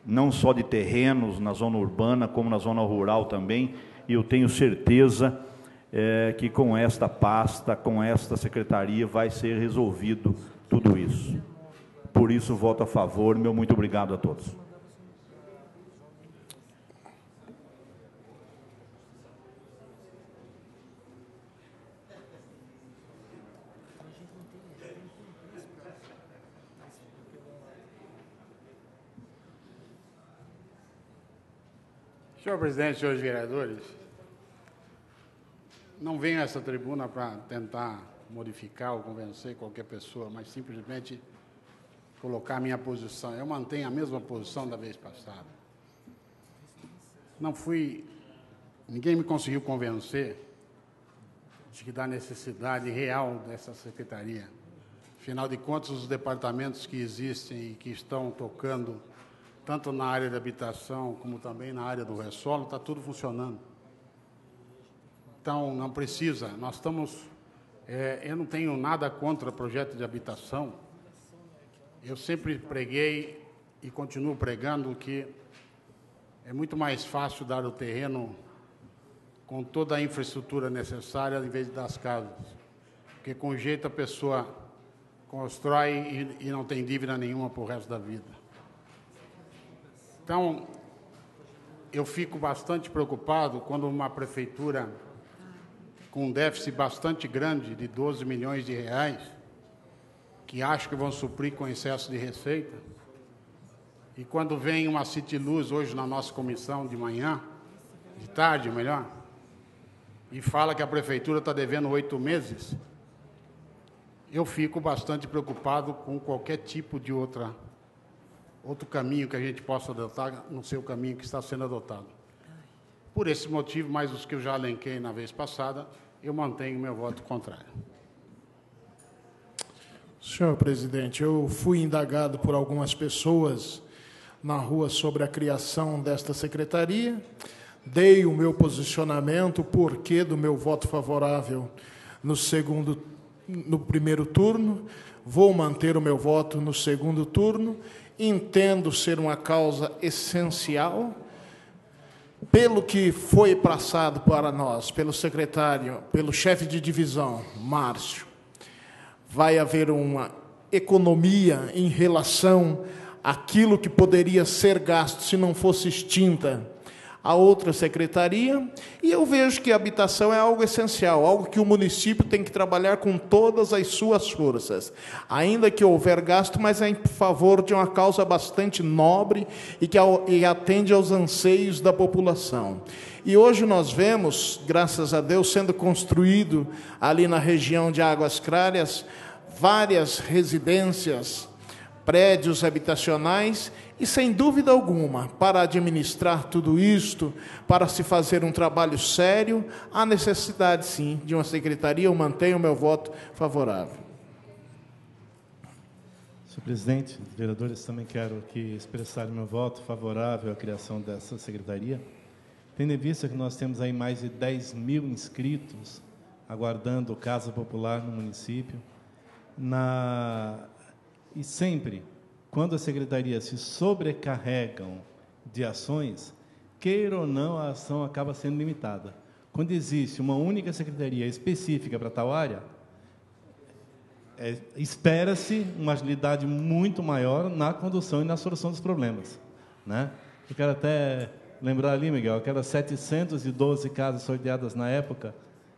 não só de terrenos na zona urbana, como na zona rural também, e eu tenho certeza que com esta pasta, com esta secretaria, vai ser resolvido tudo isso. Por isso, voto a favor. Meu muito obrigado a todos. Senhor presidente, senhores vereadores, não venho a essa tribuna para tentar modificar ou convencer qualquer pessoa, mas simplesmente colocar a minha posição. Eu mantenho a mesma posição da vez passada. Ninguém me conseguiu convencer da necessidade real dessa secretaria. Afinal de contas, os departamentos que existem e que estão tocando, tanto na área de habitação como também na área do ressolo, está tudo funcionando. Então, não precisa. Nós estamos... eu não tenho nada contra projeto de habitação. Eu sempre preguei e continuo pregando que é muito mais fácil dar o terreno com toda a infraestrutura necessária em vez de dar as casas. Porque com jeito a pessoa constrói e não tem dívida nenhuma para o resto da vida. Então, eu fico bastante preocupado quando uma prefeitura com um déficit bastante grande de 12 milhões de reais, que acho que vão suprir com excesso de receita, e quando vem uma Citiluz hoje na nossa comissão de manhã, de tarde, melhor, e fala que a prefeitura está devendo 8 meses, eu fico bastante preocupado com qualquer tipo de outro caminho que a gente possa adotar, no seu caminho que está sendo adotado. Por esse motivo, mais os que eu já elenquei na vez passada, eu mantenho meu voto contrário. Senhor presidente, eu fui indagado por algumas pessoas na rua sobre a criação desta secretaria, dei o meu posicionamento, o porquê do meu voto favorável no primeiro turno, vou manter o meu voto no segundo turno, entendo ser uma causa essencial, pelo que foi passado para nós, pelo secretário, pelo chefe de divisão, Márcio, vai haver uma economia em relação àquilo que poderia ser gasto se não fosse extinta a outra secretaria, e eu vejo que a habitação é algo essencial, algo que o município tem que trabalhar com todas as suas forças, ainda que houver gasto, mas é em favor de uma causa bastante nobre e que atende aos anseios da população. E hoje nós vemos, graças a Deus, sendo construído ali na região de Águas Claras, várias residências, prédios habitacionais, e, sem dúvida alguma, para administrar tudo isto, para se fazer um trabalho sério, há necessidade, sim, de uma secretaria. Eu mantenho o meu voto favorável. Senhor presidente, vereadores, também quero aqui expressar o meu voto favorável à criação dessa secretaria, tendo em vista que nós temos aí mais de 10 mil inscritos aguardando Casa Popular no município, e sempre... Quando as secretarias se sobrecarregam de ações, queira ou não, a ação acaba sendo limitada. Quando existe uma única secretaria específica para tal área, espera-se uma agilidade muito maior na condução e na solução dos problemas, né? Eu quero até lembrar ali, Miguel, aquelas 712 casas sorteadas na época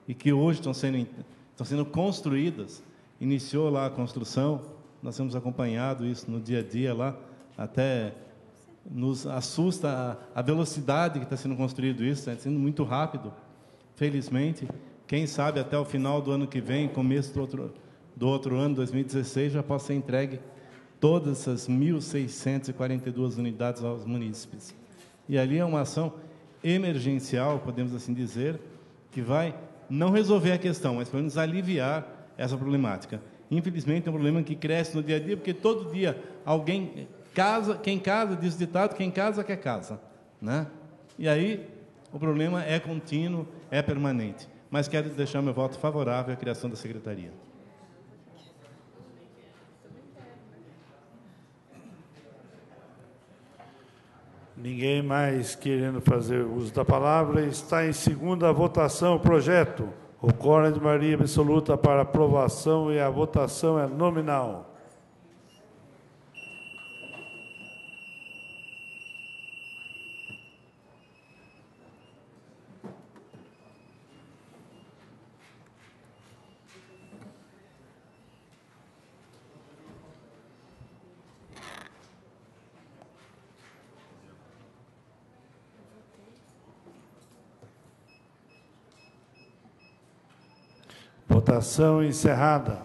e que hoje estão sendo construídas, iniciou lá a construção. Nós temos acompanhado isso no dia a dia lá, até nos assusta a velocidade que está sendo construído isso, está sendo muito rápido, felizmente. Quem sabe até o final do ano que vem, começo do outro ano, 2016, já possa ser entregue todas essas 1.642 unidades aos munícipes. E ali é uma ação emergencial, podemos assim dizer, que vai não resolver a questão, mas pelo menos aliviar essa problemática. Infelizmente, é um problema que cresce no dia a dia, porque todo dia alguém casa, quem casa, diz o ditado, quem casa quer casa, né? E aí, o problema é contínuo, é permanente. Mas quero deixar meu voto favorável à criação da secretaria. Ninguém mais querendo fazer uso da palavra. Está em segunda votação o projeto. O quórum é de maioria absoluta para aprovação e a votação é nominal. Votação encerrada.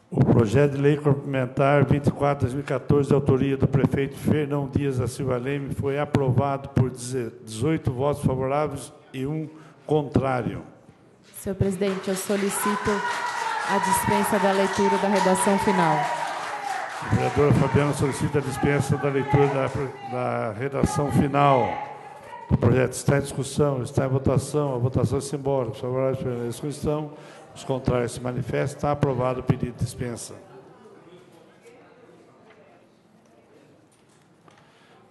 O Projeto de Lei Complementar 24/2014, de autoria do prefeito Fernão Dias da Silva Leme, foi aprovado por 18 votos favoráveis e 1 contrário. Senhor presidente, eu solicito a dispensa da leitura da redação final. A vereadora Fabiana solicita a dispensa da leitura da redação final. O projeto está em discussão, está em votação, a votação é simbólica. Os favoráveis permanecem em discussão, os contrários se manifestam. Está aprovado o pedido de dispensa.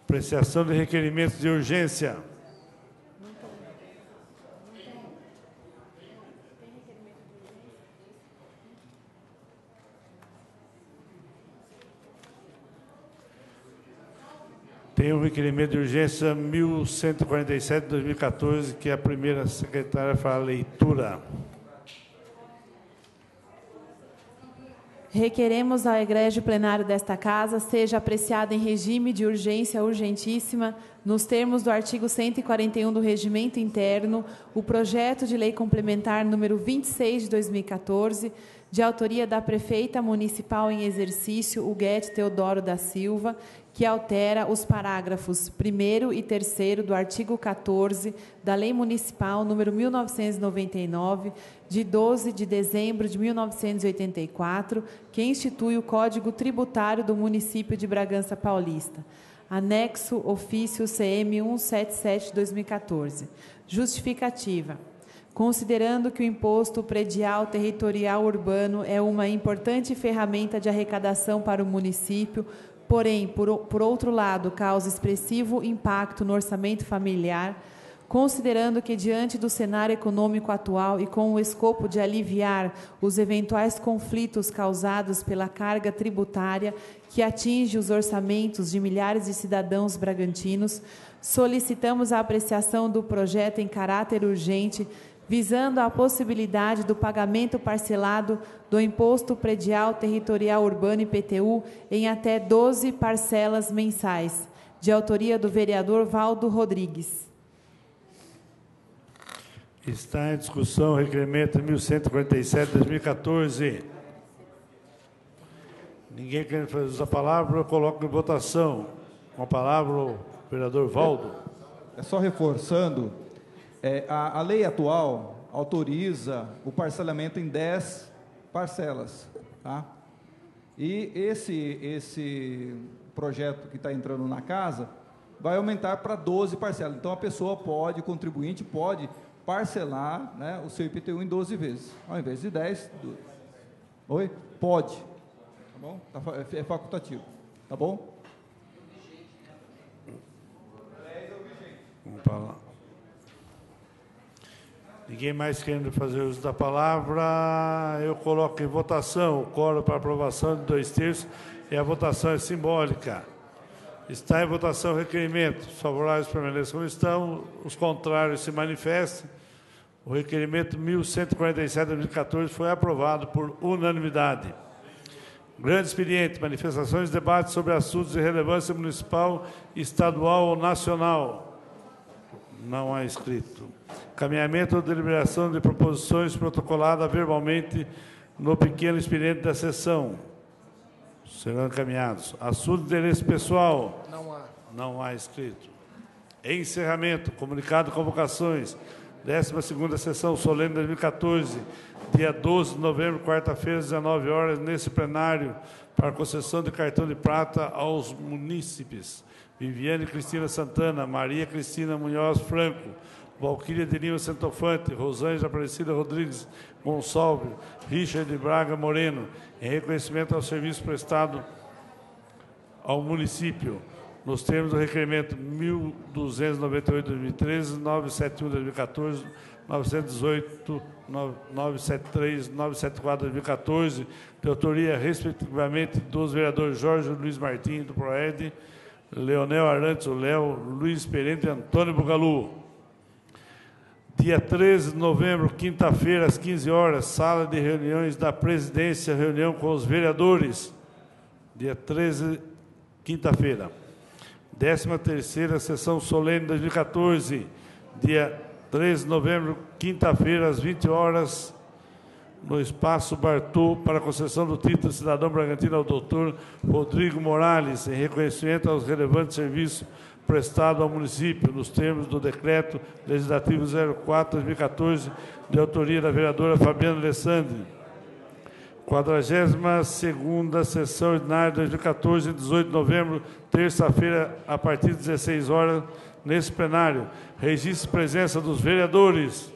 Apreciação de requerimentos de urgência. Tem um requerimento de urgência 1147 de 2014, que a primeira secretária fará a leitura. Requeremos ao egrégio plenário desta Casa seja apreciado em regime de urgência urgentíssima, nos termos do artigo 141 do Regimento Interno, o projeto de lei complementar número 26 de 2014, de autoria da prefeita municipal em exercício, Huguete Teodoro da Silva, que altera os parágrafos 1º e 3º do artigo 14 da Lei Municipal número 1999, de 12 de dezembro de 1984, que institui o Código Tributário do município de Bragança Paulista. Anexo ofício CM 177/2014. Justificativa. Considerando que o imposto predial territorial urbano é uma importante ferramenta de arrecadação para o município, porém, por outro lado, causa expressivo impacto no orçamento familiar, considerando que, diante do cenário econômico atual e com o escopo de aliviar os eventuais conflitos causados pela carga tributária que atinge os orçamentos de milhares de cidadãos bragantinos, solicitamos a apreciação do projeto em caráter urgente, visando a possibilidade do pagamento parcelado do Imposto Predial Territorial Urbano IPTU em até 12 parcelas mensais, de autoria do vereador Valdo Rodrigues. Está em discussão o requerimento 1147 de 2014. Ninguém quer fazer a palavra, eu coloco em votação. Com a palavra, o vereador Valdo. É só reforçando, a lei atual autoriza o parcelamento em 10 parcelas. Tá? E esse projeto que está entrando na casa vai aumentar para 12 parcelas. Então, a pessoa pode, o contribuinte pode parcelar, né, o seu IPTU em 12 vezes, ao invés de 10. Oi? Pode. Tá bom? É facultativo. Tá bom? Vamos falar. Ninguém mais querendo fazer uso da palavra, eu coloco em votação o quórum para aprovação de 2/3 e a votação é simbólica. Está em votação o requerimento. Os favoráveis permaneçam como estão, os contrários se manifestem. O requerimento 1147 de 2014 foi aprovado por unanimidade. Grande expediente, manifestações e debates sobre assuntos de relevância municipal, estadual ou nacional. Não há inscrito. Caminhamento ou deliberação de proposições protocolada verbalmente no pequeno expediente da sessão. Serão encaminhados. Assunto de interesse pessoal. Não há. Não há inscrito. Encerramento. Comunicado de convocações. 12ª sessão solene de 2014, dia 12 de novembro, quarta-feira, às 19 horas, nesse plenário, para concessão de cartão de prata aos munícipes. Viviane Cristina Santana, Maria Cristina Munhoz Franco, Valquíria de Lima Santofante, Rosângela Aparecida Rodrigues Gonçalves, Richard Braga Moreno, em reconhecimento ao serviço prestado ao município, nos termos do requerimento 1298 de 2013, 971 de 2014, 918, 973, 974 de 2014, de autoria, respectivamente, dos vereadores Jorge Luiz Martins, do PROED, Leonel Arantes, o Léo, Luiz Perente e Antônio Bugalu. Dia 13 de novembro, quinta-feira, às 15 horas, sala de reuniões da presidência, reunião com os vereadores. Dia 13, quinta-feira. 13ª sessão solene de 2014, dia 13 de novembro, quinta-feira, às 20 horas, no Espaço Bartô para a concessão do título de cidadão bragantino ao doutor Rodrigo Morales, em reconhecimento aos relevantes serviços prestados ao município, nos termos do Decreto Legislativo 04/2014, de autoria da vereadora Fabiana Alessandri. 42ª sessão ordinária de 2014, 18 de novembro, terça-feira, a partir de 16 horas, nesse plenário. Registro de presença dos vereadores.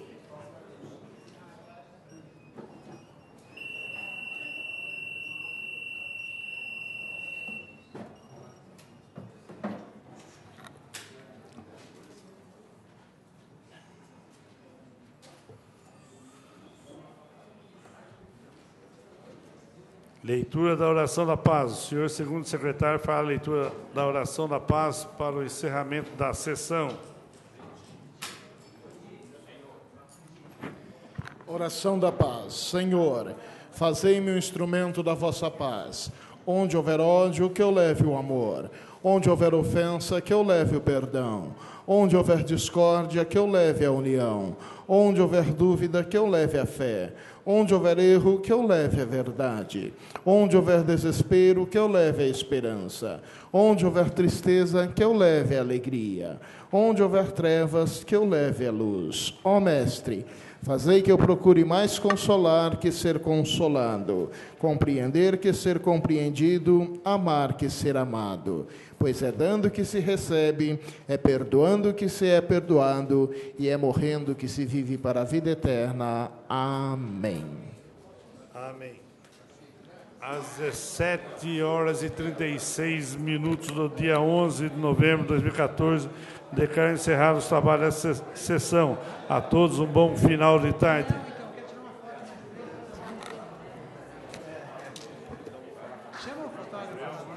Leitura da oração da paz. O senhor segundo secretário fará a leitura da oração da paz para o encerramento da sessão. Oração da paz. Senhor, fazei-me um instrumento da vossa paz. Onde houver ódio, que eu leve o amor. Onde houver ofensa, que eu leve o perdão. Onde houver discórdia, que eu leve a união. Onde houver dúvida, que eu leve a fé. Onde houver erro, que eu leve a verdade. Onde houver desespero, que eu leve a esperança. Onde houver tristeza, que eu leve a alegria. Onde houver trevas, que eu leve a luz. Ó Mestre, fazei que eu procure mais consolar que ser consolado, compreender que ser compreendido, amar que ser amado. Pois é dando que se recebe, é perdoando que se é perdoado, e é morrendo que se vive para a vida eterna. Amém. Amém. Às 17h36 do dia 11 de novembro de 2014, declaro encerrados os trabalhos dessa sessão. A todos um bom final de tarde. Chama o fotógrafo.